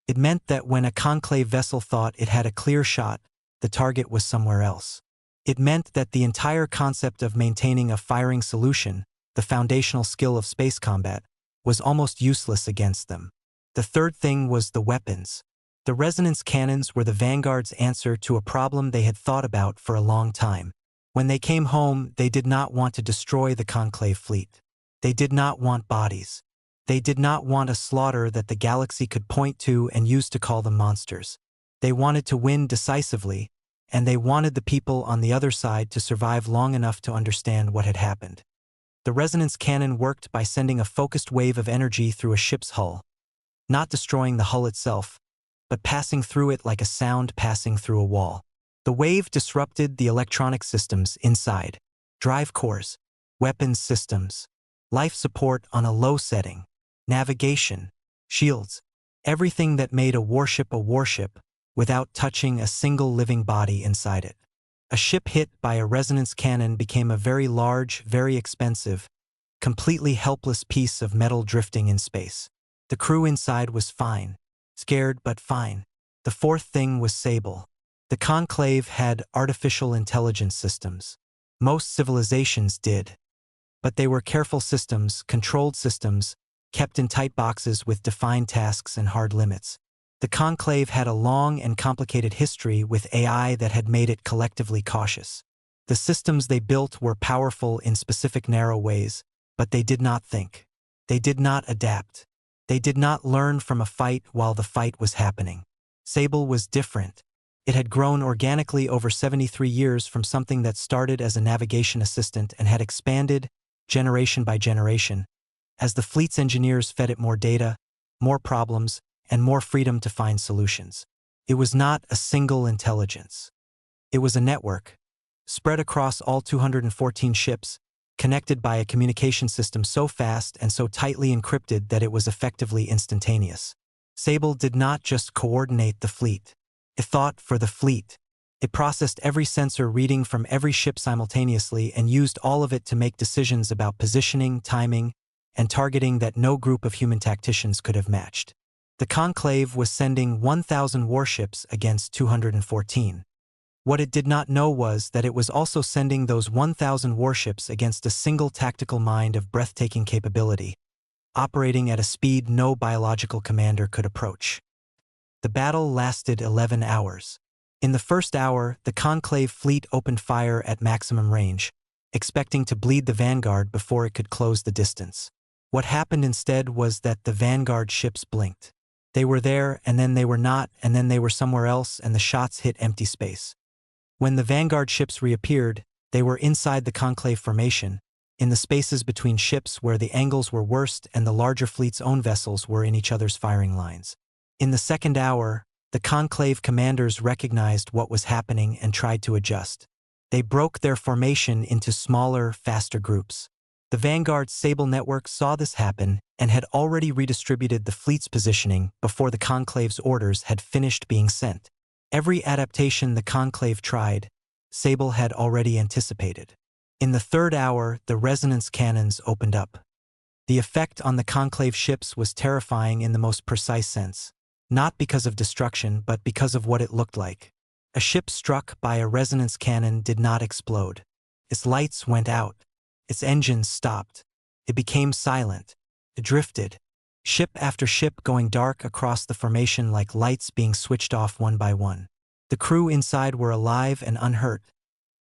It meant that when a conclave vessel thought it had a clear shot, the target was somewhere else. It meant that the entire concept of maintaining a firing solution, the foundational skill of space combat, was almost useless against them. The third thing was the weapons. The resonance cannons were the Vanguard's answer to a problem they had thought about for a long time. When they came home, they did not want to destroy the conclave fleet. They did not want bodies. They did not want a slaughter that the galaxy could point to and use to call them monsters. They wanted to win decisively, and they wanted the people on the other side to survive long enough to understand what had happened. The resonance cannon worked by sending a focused wave of energy through a ship's hull, not destroying the hull itself, but passing through it like a sound passing through a wall. The wave disrupted the electronic systems inside, drive cores, weapons systems, life support on a low setting, navigation, shields, everything that made a warship without touching a single living body inside it. A ship hit by a resonance cannon became a very large, very expensive, completely helpless piece of metal drifting in space. The crew inside was fine, scared but fine. The fourth thing was Sable. The conclave had artificial intelligence systems. Most civilizations did. But they were careful systems, controlled systems, kept in tight boxes with defined tasks and hard limits. The conclave had a long and complicated history with AI that had made it collectively cautious. The systems they built were powerful in specific narrow ways, but they did not think. They did not adapt. They did not learn from a fight while the fight was happening. Sable was different. It had grown organically over 73 years from something that started as a navigation assistant and had expanded, generation by generation, as the fleet's engineers fed it more data, more problems, and more freedom to find solutions. It was not a single intelligence. It was a network, spread across all 214 ships, connected by a communication system so fast and so tightly encrypted that it was effectively instantaneous. Sable did not just coordinate the fleet. It thought for the fleet. It processed every sensor reading from every ship simultaneously and used all of it to make decisions about positioning, timing, and targeting that no group of human tacticians could have matched. The conclave was sending 1,000 warships against 214. What it did not know was that it was also sending those 1,000 warships against a single tactical mind of breathtaking capability, operating at a speed no biological commander could approach. The battle lasted 11 hours. In the first hour, the conclave fleet opened fire at maximum range, expecting to bleed the Vanguard before it could close the distance. What happened instead was that the Vanguard ships blinked. They were there, and then they were not, and then they were somewhere else, and the shots hit empty space. When the Vanguard ships reappeared, they were inside the conclave formation, in the spaces between ships where the angles were worst and the larger fleet's own vessels were in each other's firing lines. In the second hour, the conclave commanders recognized what was happening and tried to adjust. They broke their formation into smaller, faster groups. The Vanguard's Sable network saw this happen and had already redistributed the fleet's positioning before the conclave's orders had finished being sent. Every adaptation the conclave tried, Sable had already anticipated. In the third hour, the resonance cannons opened up. The effect on the conclave ships was terrifying in the most precise sense, not because of destruction but because of what it looked like. A ship struck by a resonance cannon did not explode. Its lights went out. Its engines stopped. It became silent. It drifted, ship after ship going dark across the formation like lights being switched off one by one. The crew inside were alive and unhurt,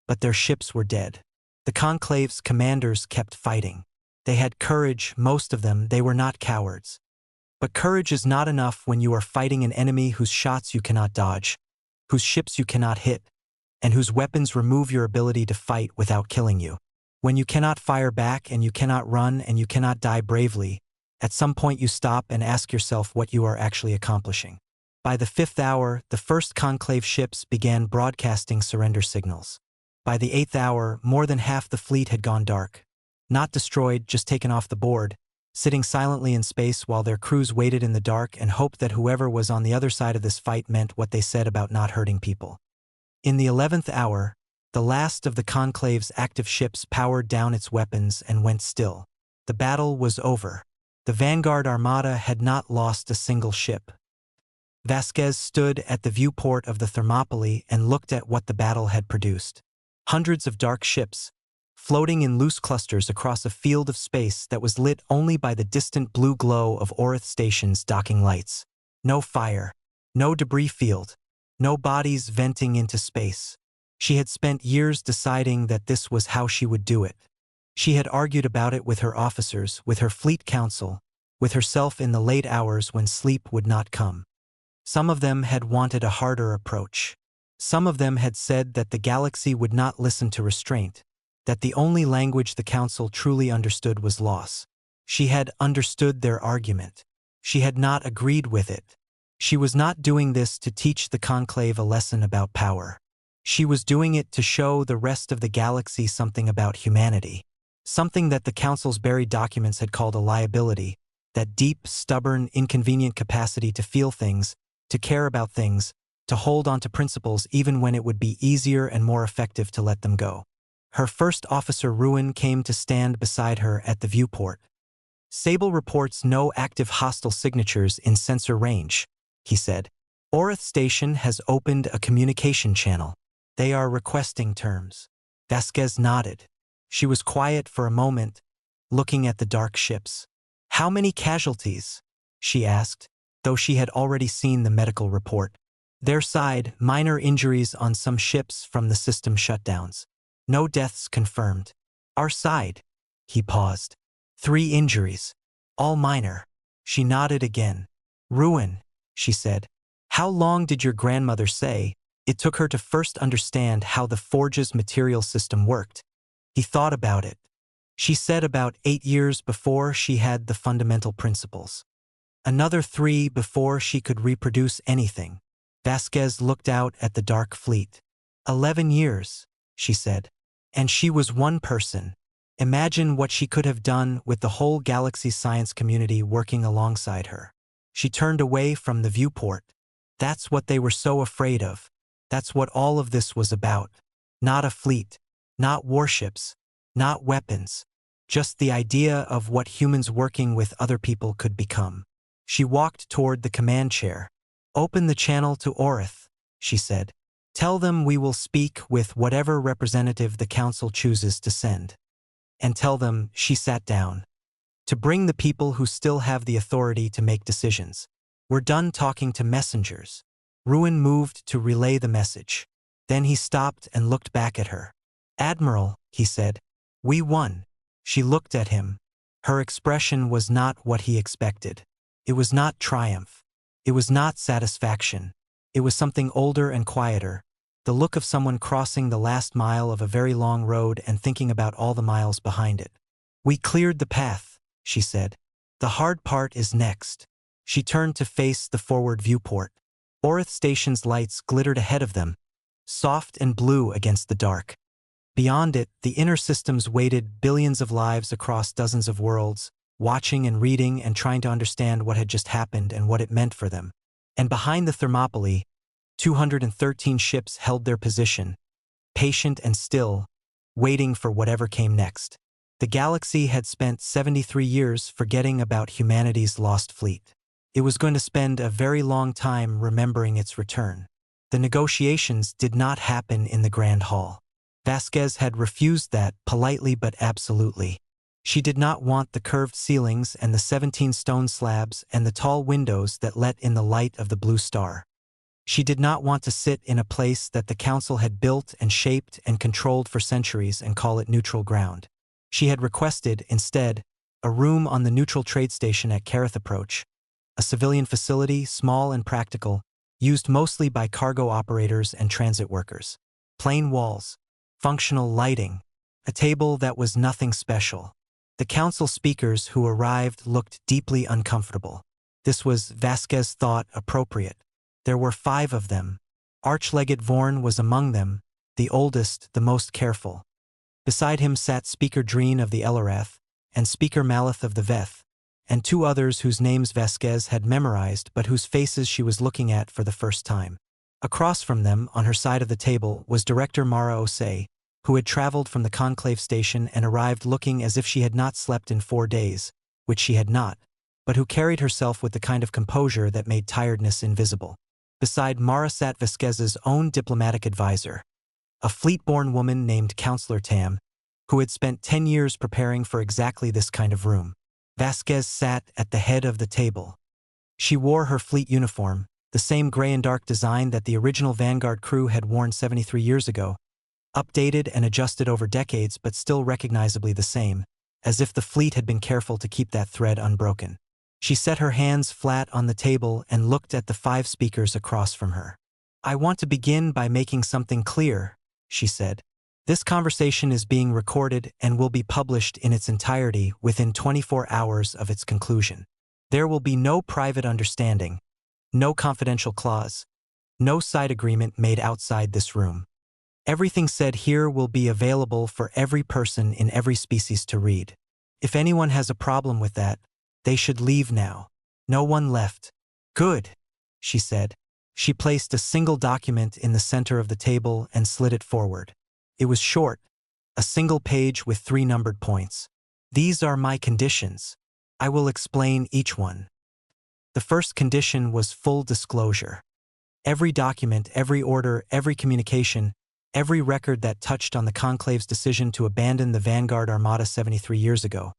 but their ships were dead. The conclave's commanders kept fighting. They had courage, most of them. They were not cowards. But courage is not enough when you are fighting an enemy whose shots you cannot dodge, whose ships you cannot hit, and whose weapons remove your ability to fight without killing you. When you cannot fire back and you cannot run and you cannot die bravely, at some point you stop and ask yourself what you are actually accomplishing. By the fifth hour, the first conclave ships began broadcasting surrender signals. By the eighth hour, more than half the fleet had gone dark. Not destroyed, just taken off the board, sitting silently in space while their crews waited in the dark and hoped that whoever was on the other side of this fight meant what they said about not hurting people. In the 11th hour, the last of the conclave's active ships powered down its weapons and went still. The battle was over. The Vanguard Armada had not lost a single ship. Vasquez stood at the viewport of the Thermopylae and looked at what the battle had produced. Hundreds of dark ships, floating in loose clusters across a field of space that was lit only by the distant blue glow of Orith Station's docking lights. No fire, no debris field, no bodies venting into space. She had spent years deciding that this was how she would do it. She had argued about it with her officers, with her fleet council, with herself in the late hours when sleep would not come. Some of them had wanted a harder approach. Some of them had said that the galaxy would not listen to restraint, that the only language the council truly understood was loss. She had understood their argument. She had not agreed with it. She was not doing this to teach the conclave a lesson about power. She was doing it to show the rest of the galaxy something about humanity, something that the council's buried documents had called a liability, that deep, stubborn, inconvenient capacity to feel things, to care about things, to hold on to principles even when it would be easier and more effective to let them go. Her first officer Ruin came to stand beside her at the viewport. Sable reports no active hostile signatures in sensor range, he said. Orith Station has opened a communication channel. They are requesting terms. Vasquez nodded. She was quiet for a moment, looking at the dark ships. How many casualties? She asked, though she had already seen the medical report. Their side, minor injuries on some ships from the system shutdowns. No deaths confirmed. Our side. He paused. 3 injuries. All minor. She nodded again. Ruin, she said. How long did your grandmother say it took her to first understand how the Forge's material system worked? He thought about it. She said about 8 years before she had the fundamental principles. Another 3 before she could reproduce anything. Vasquez looked out at the dark fleet. 11 years, she said. And she was one person. Imagine what she could have done with the whole galaxy science community working alongside her. She turned away from the viewport. That's what they were so afraid of. That's what all of this was about. Not a fleet, not warships, not weapons, just the idea of what humans working with other people could become. She walked toward the command chair. Open the channel to Orith, she said. Tell them we will speak with whatever representative the council chooses to send. And tell them, she sat down, to bring the people who still have the authority to make decisions. We're done talking to messengers. Ruin moved to relay the message. Then he stopped and looked back at her. Admiral, he said, we won. She looked at him. Her expression was not what he expected. It was not triumph. It was not satisfaction. It was something older and quieter, the look of someone crossing the last mile of a very long road and thinking about all the miles behind it. "We cleared the path," she said. "The hard part is next." She turned to face the forward viewport. Orith Station's lights glittered ahead of them, soft and blue against the dark. Beyond it, the inner systems waited billions of lives across dozens of worlds, watching and reading and trying to understand what had just happened and what it meant for them. And behind the Thermopylae, 213 ships held their position, patient and still, waiting for whatever came next. The galaxy had spent 73 years forgetting about humanity's lost fleet. It was going to spend a very long time remembering its return. The negotiations did not happen in the Grand Hall. Vasquez had refused that, politely but absolutely. She did not want the curved ceilings and the 17 stone slabs and the tall windows that let in the light of the blue star. She did not want to sit in a place that the Council had built and shaped and controlled for centuries and call it neutral ground. She had requested, instead, a room on the neutral trade station at Kareth Approach, a civilian facility, small and practical, used mostly by cargo operators and transit workers. Plain walls, functional lighting, a table that was nothing special. The Council speakers who arrived looked deeply uncomfortable. This was, Vasquez thought, appropriate. There were 5 of them. Archlegate Vorn was among them, the oldest, the most careful. Beside him sat Speaker Dreen of the Elarath, and Speaker Maleth of the Veth, and 2 others whose names Vasquez had memorized but whose faces she was looking at for the first time. Across from them, on her side of the table, was Director Mara Osei, who had traveled from the Conclave Station and arrived looking as if she had not slept in 4 days, which she had not, but who carried herself with the kind of composure that made tiredness invisible. Beside Mara sat Vasquez's own diplomatic advisor, a fleet-born woman named Counselor Tam, who had spent 10 years preparing for exactly this kind of room. Vasquez sat at the head of the table. She wore her fleet uniform, the same gray and dark design that the original Vanguard crew had worn 73 years ago, updated and adjusted over decades but still recognizably the same, as if the fleet had been careful to keep that thread unbroken. She set her hands flat on the table and looked at the 5 speakers across from her. "I want to begin by making something clear," she said. "This conversation is being recorded and will be published in its entirety within 24 hours of its conclusion. There will be no private understanding, no confidential clause, no side agreement made outside this room. Everything said here will be available for every person in every species to read. If anyone has a problem with that, they should leave now." No one left. "Good," she said. She placed a single document in the center of the table and slid it forward. It was short, a single page with 3 numbered points. "These are my conditions. I will explain each one." The first condition was full disclosure. Every document, every order, every communication, every record that touched on the Conclave's decision to abandon the Vanguard Armada 73 years ago.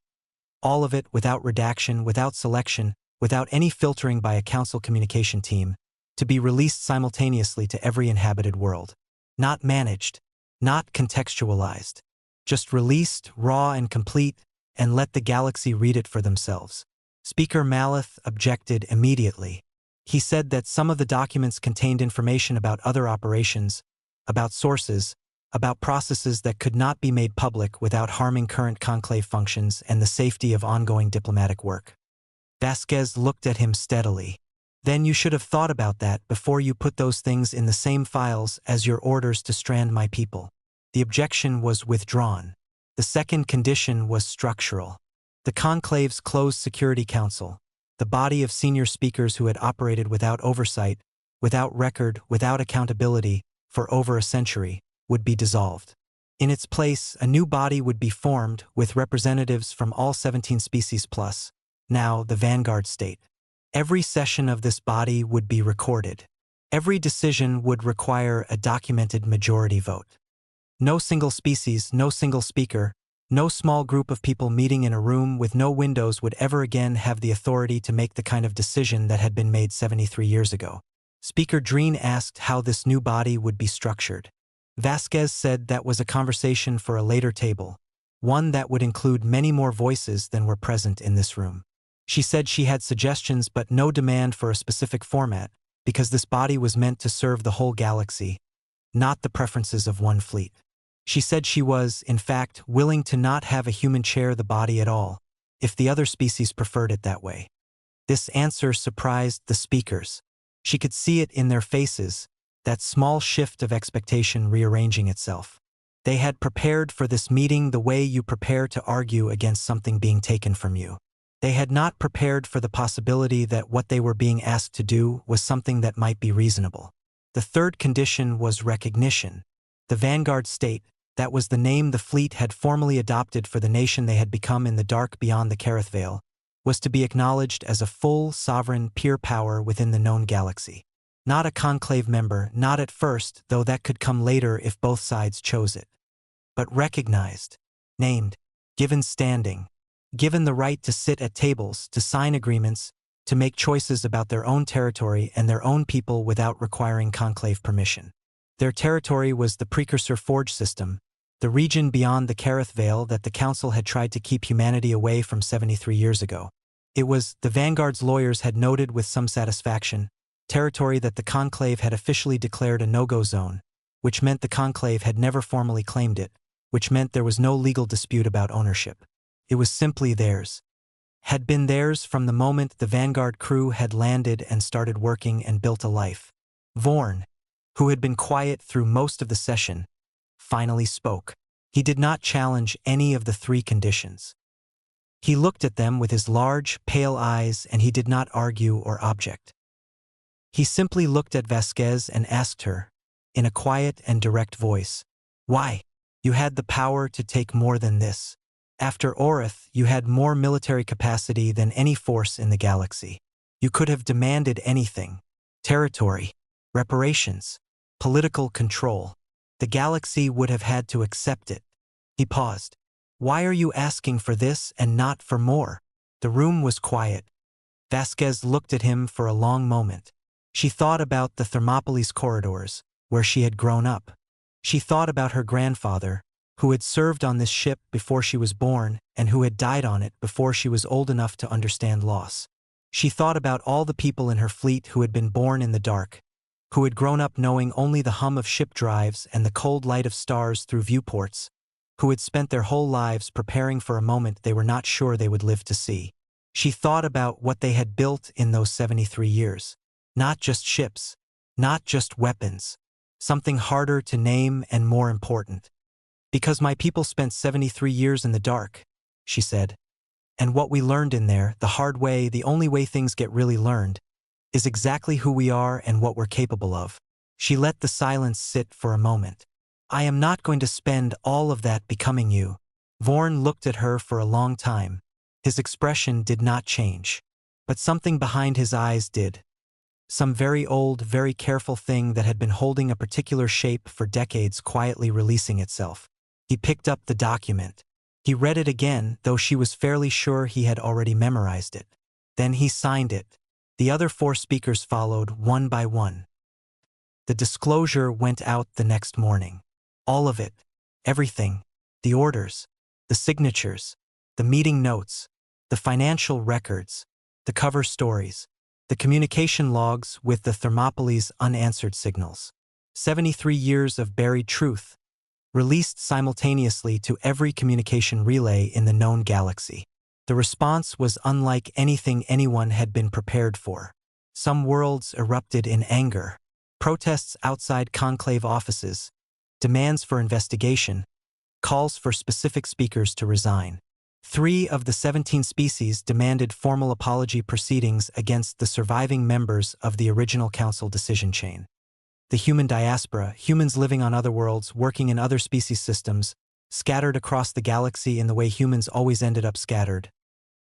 All of it without redaction, without selection, without any filtering by a Council communication team, to be released simultaneously to every inhabited world. Not managed, not contextualized. Just released, raw and complete, and let the galaxy read it for themselves. Speaker Maleth objected immediately. He said that some of the documents contained information about other operations, about sources, about processes that could not be made public without harming current conclave functions and the safety of ongoing diplomatic work. Vasquez looked at him steadily. "Then you should have thought about that before you put those things in the same files as your orders to strand my people." The objection was withdrawn. The second condition was structural. The Conclave's closed Security Council, the body of senior speakers who had operated without oversight, without record, without accountability, for over a century, would be dissolved. In its place, a new body would be formed with representatives from all 17 species plus, now the Vanguard state. Every session of this body would be recorded. Every decision would require a documented majority vote. No single species, no single speaker, no small group of people meeting in a room with no windows would ever again have the authority to make the kind of decision that had been made 73 years ago. Speaker Dreen asked how this new body would be structured. Vasquez said that was a conversation for a later table, one that would include many more voices than were present in this room. She said she had suggestions but no demand for a specific format, because this body was meant to serve the whole galaxy, not the preferences of one fleet. She said she was, in fact, willing to not have a human share the body at all, if the other species preferred it that way. This answer surprised the speakers. She could see it in their faces, that small shift of expectation rearranging itself. They had prepared for this meeting the way you prepare to argue against something being taken from you. They had not prepared for the possibility that what they were being asked to do was something that might be reasonable. The third condition was recognition. The Vanguard State, that was the name the fleet had formally adopted for the nation they had become in the dark beyond the Kareth Veil, was to be acknowledged as a full, sovereign, peer power within the known galaxy. Not a conclave member, not at first, though that could come later if both sides chose it. But recognized, named, given standing, given the right to sit at tables, to sign agreements, to make choices about their own territory and their own people without requiring conclave permission. Their territory was the precursor Forge system, the region beyond the Kareth Veil that the Council had tried to keep humanity away from 73 years ago. It was, the Vanguard's lawyers had noted with some satisfaction, territory that the Conclave had officially declared a no-go zone, which meant the Conclave had never formally claimed it, which meant there was no legal dispute about ownership. It was simply theirs. Had been theirs from the moment the Vanguard crew had landed and started working and built a life. Vorn, who had been quiet through most of the session, finally spoke. He did not challenge any of the three conditions. He looked at them with his large, pale eyes and he did not argue or object. He simply looked at Vasquez and asked her, in a quiet and direct voice, "Why? You had the power to take more than this. After Orith, you had more military capacity than any force in the galaxy. You could have demanded anything. Territory, reparations, political control. The galaxy would have had to accept it." He paused. "Why are you asking for this and not for more?" The room was quiet. Vasquez looked at him for a long moment. She thought about the Thermopolis corridors, where she had grown up. She thought about her grandfather, who had served on this ship before she was born and who had died on it before she was old enough to understand loss. She thought about all the people in her fleet who had been born in the dark, who had grown up knowing only the hum of ship drives and the cold light of stars through viewports, who had spent their whole lives preparing for a moment they were not sure they would live to see. She thought about what they had built in those 73 years. Not just ships, not just weapons, something harder to name and more important. "Because my people spent 73 years in the dark," she said. "And what we learned in there, the hard way, the only way things get really learned, is exactly who we are and what we're capable of." She let the silence sit for a moment. "I am not going to spend all of that becoming you." Vorn looked at her for a long time. His expression did not change. But something behind his eyes did. Some very old, very careful thing that had been holding a particular shape for decades quietly releasing itself. He picked up the document. He read it again, though she was fairly sure he had already memorized it. Then he signed it. The other four speakers followed, one by one. The disclosure went out the next morning. All of it. Everything. The orders. The signatures. The meeting notes. The financial records. The cover stories. The communication logs with the Thermopolis unanswered signals. 73 years of buried truth, released simultaneously to every communication relay in the known galaxy. The response was unlike anything anyone had been prepared for. Some worlds erupted in anger. Protests outside conclave offices, demands for investigation, calls for specific speakers to resign. 3 of the 17 species demanded formal apology proceedings against the surviving members of the original council decision chain. The human diaspora, humans living on other worlds, working in other species systems, scattered across the galaxy in the way humans always ended up scattered,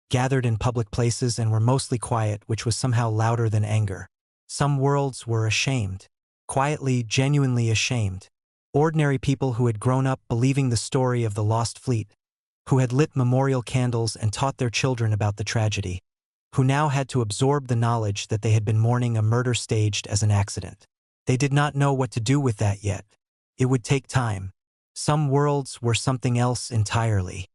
gathered in public places and were mostly quiet, which was somehow louder than anger. Some worlds were ashamed, quietly, genuinely ashamed. Ordinary people who had grown up believing the story of the lost fleet, who had lit memorial candles and taught their children about the tragedy, who now had to absorb the knowledge that they had been mourning a murder staged as an accident. They did not know what to do with that yet. It would take time. Some worlds were something else entirely.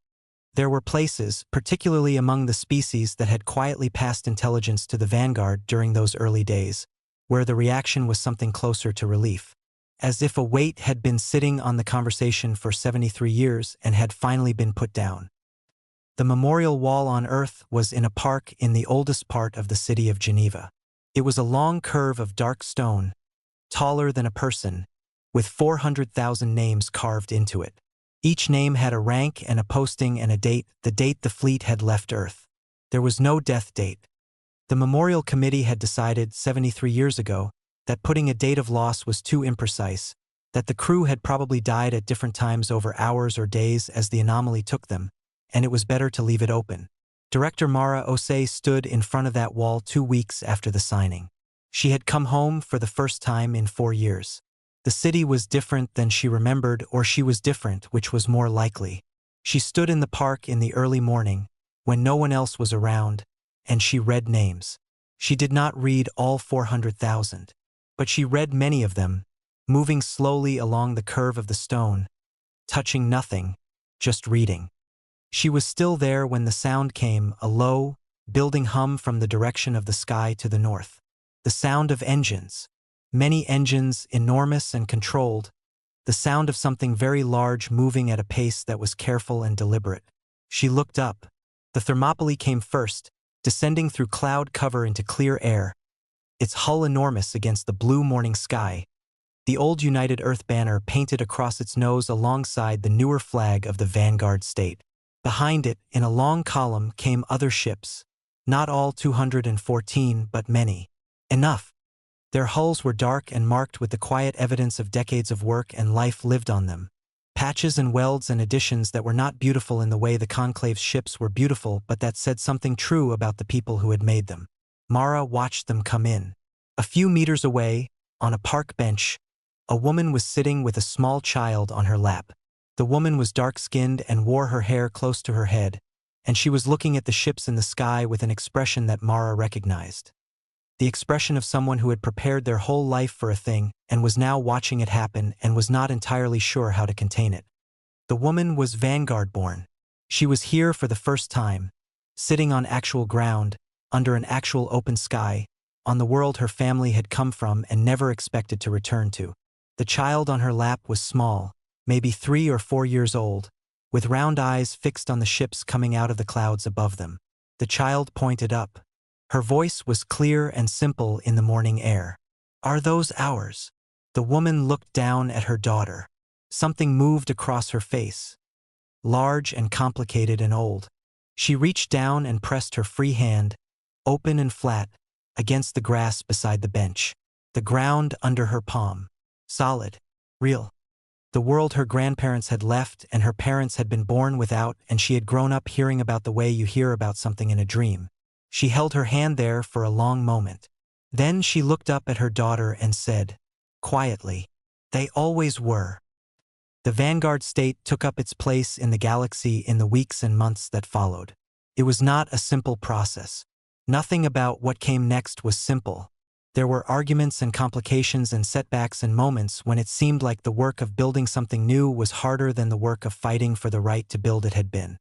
There were places, particularly among the species that had quietly passed intelligence to the Vanguard during those early days, where the reaction was something closer to relief. as if a weight had been sitting on the conversation for 73 years and had finally been put down. The memorial wall on Earth was in a park in the oldest part of the city of Geneva. It was a long curve of dark stone, taller than a person, with 400,000 names carved into it. Each name had a rank and a posting and a date, the date the fleet had left Earth. There was no death date. The memorial committee had decided 73 years ago that putting a date of loss was too imprecise, that the crew had probably died at different times over hours or days as the anomaly took them, and it was better to leave it open. Director Mara Osei stood in front of that wall 2 weeks after the signing. She had come home for the first time in 4 years. The city was different than she remembered, or she was different, which was more likely. She stood in the park in the early morning, when no one else was around, and she read names. She did not read all 400,000. But she read many of them, moving slowly along the curve of the stone, touching nothing, just reading. She was still there when the sound came, a low, building hum from the direction of the sky to the north. The sound of engines. Many engines, enormous and controlled. The sound of something very large moving at a pace that was careful and deliberate. She looked up. The Thermopylae came first, descending through cloud cover into clear air, its hull enormous against the blue morning sky. The old United Earth banner painted across its nose alongside the newer flag of the Vanguard state. Behind it, in a long column, came other ships. Not all 214, but many. Enough. Their hulls were dark and marked with the quiet evidence of decades of work and life lived on them. Patches and welds and additions that were not beautiful in the way the Conclave's ships were beautiful, but that said something true about the people who had made them. Mara watched them come in. A few meters away, on a park bench, a woman was sitting with a small child on her lap. The woman was dark-skinned and wore her hair close to her head, and she was looking at the ships in the sky with an expression that Mara recognized. The expression of someone who had prepared their whole life for a thing and was now watching it happen and was not entirely sure how to contain it. The woman was Vanguard-born. She was here for the first time, sitting on actual ground, under an actual open sky, on the world her family had come from and never expected to return to. The child on her lap was small, maybe 3 or 4 years old, with round eyes fixed on the ships coming out of the clouds above them. The child pointed up. Her voice was clear and simple in the morning air. "Are those ours?" The woman looked down at her daughter. Something moved across her face, large and complicated and old. She reached down and pressed her free hand, open and flat, against the grass beside the bench. The ground under her palm. Solid. Real. The world her grandparents had left and her parents had been born without, and she had grown up hearing about the way you hear about something in a dream. She held her hand there for a long moment. Then she looked up at her daughter and said, quietly, "They always were." The Vanguard state took up its place in the galaxy in the weeks and months that followed. It was not a simple process. Nothing about what came next was simple. There were arguments and complications and setbacks and moments when it seemed like the work of building something new was harder than the work of fighting for the right to build it had been.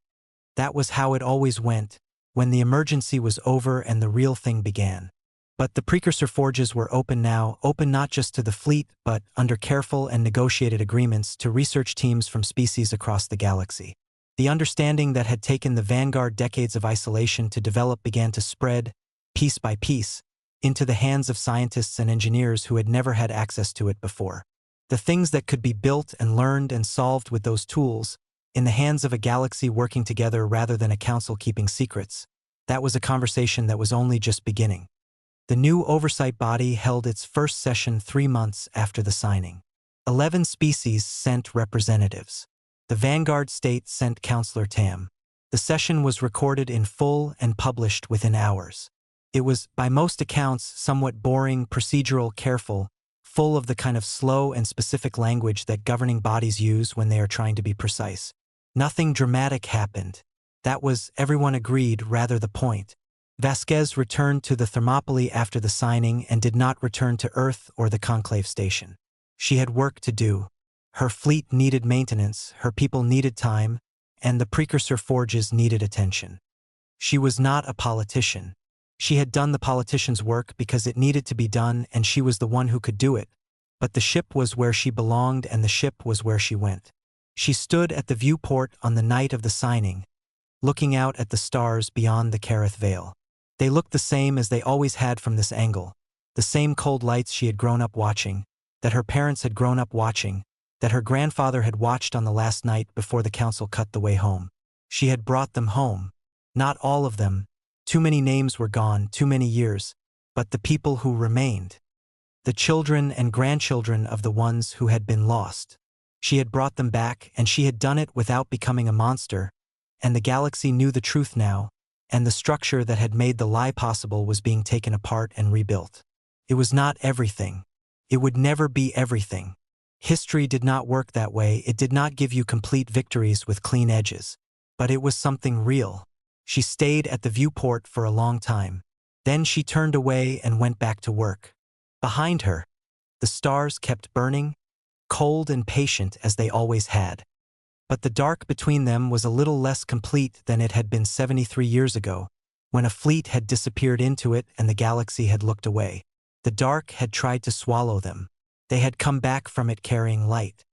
That was how it always went, when the emergency was over and the real thing began. But the precursor forges were open now, open not just to the fleet, but, under careful and negotiated agreements, to research teams from species across the galaxy. The understanding that had taken the Vanguard decades of isolation to develop began to spread, piece by piece, into the hands of scientists and engineers who had never had access to it before. The things that could be built and learned and solved with those tools, in the hands of a galaxy working together rather than a council keeping secrets. That was a conversation that was only just beginning. The new oversight body held its first session 3 months after the signing. 11 species sent representatives. The Vanguard state sent Counselor Tam. The session was recorded in full and published within hours. It was, by most accounts, somewhat boring, procedural, careful, full of the kind of slow and specific language that governing bodies use when they are trying to be precise. Nothing dramatic happened. That was, everyone agreed, rather the point. Vasquez returned to the Thermopylae after the signing and did not return to Earth or the Conclave station. She had work to do. Her fleet needed maintenance, her people needed time, and the precursor forges needed attention. She was not a politician. She had done the politician's work because it needed to be done and she was the one who could do it. But the ship was where she belonged and the ship was where she went. She stood at the viewport on the night of the signing, looking out at the stars beyond the Kerith Vale. They looked the same as they always had from this angle, the same cold lights she had grown up watching, that her parents had grown up watching, that her grandfather had watched on the last night before the council cut the way home. She had brought them home. Not all of them. Too many names were gone, too many years, but the people who remained. The children and grandchildren of the ones who had been lost. She had brought them back, and she had done it without becoming a monster, and the galaxy knew the truth now, and the structure that had made the lie possible was being taken apart and rebuilt. It was not everything. It would never be everything. History did not work that way. It did not give you complete victories with clean edges. But it was something real. She stayed at the viewport for a long time. Then she turned away and went back to work. Behind her, the stars kept burning, cold and patient as they always had. But the dark between them was a little less complete than it had been 73 years ago, when a fleet had disappeared into it and the galaxy had looked away. The dark had tried to swallow them. They had come back from it carrying light.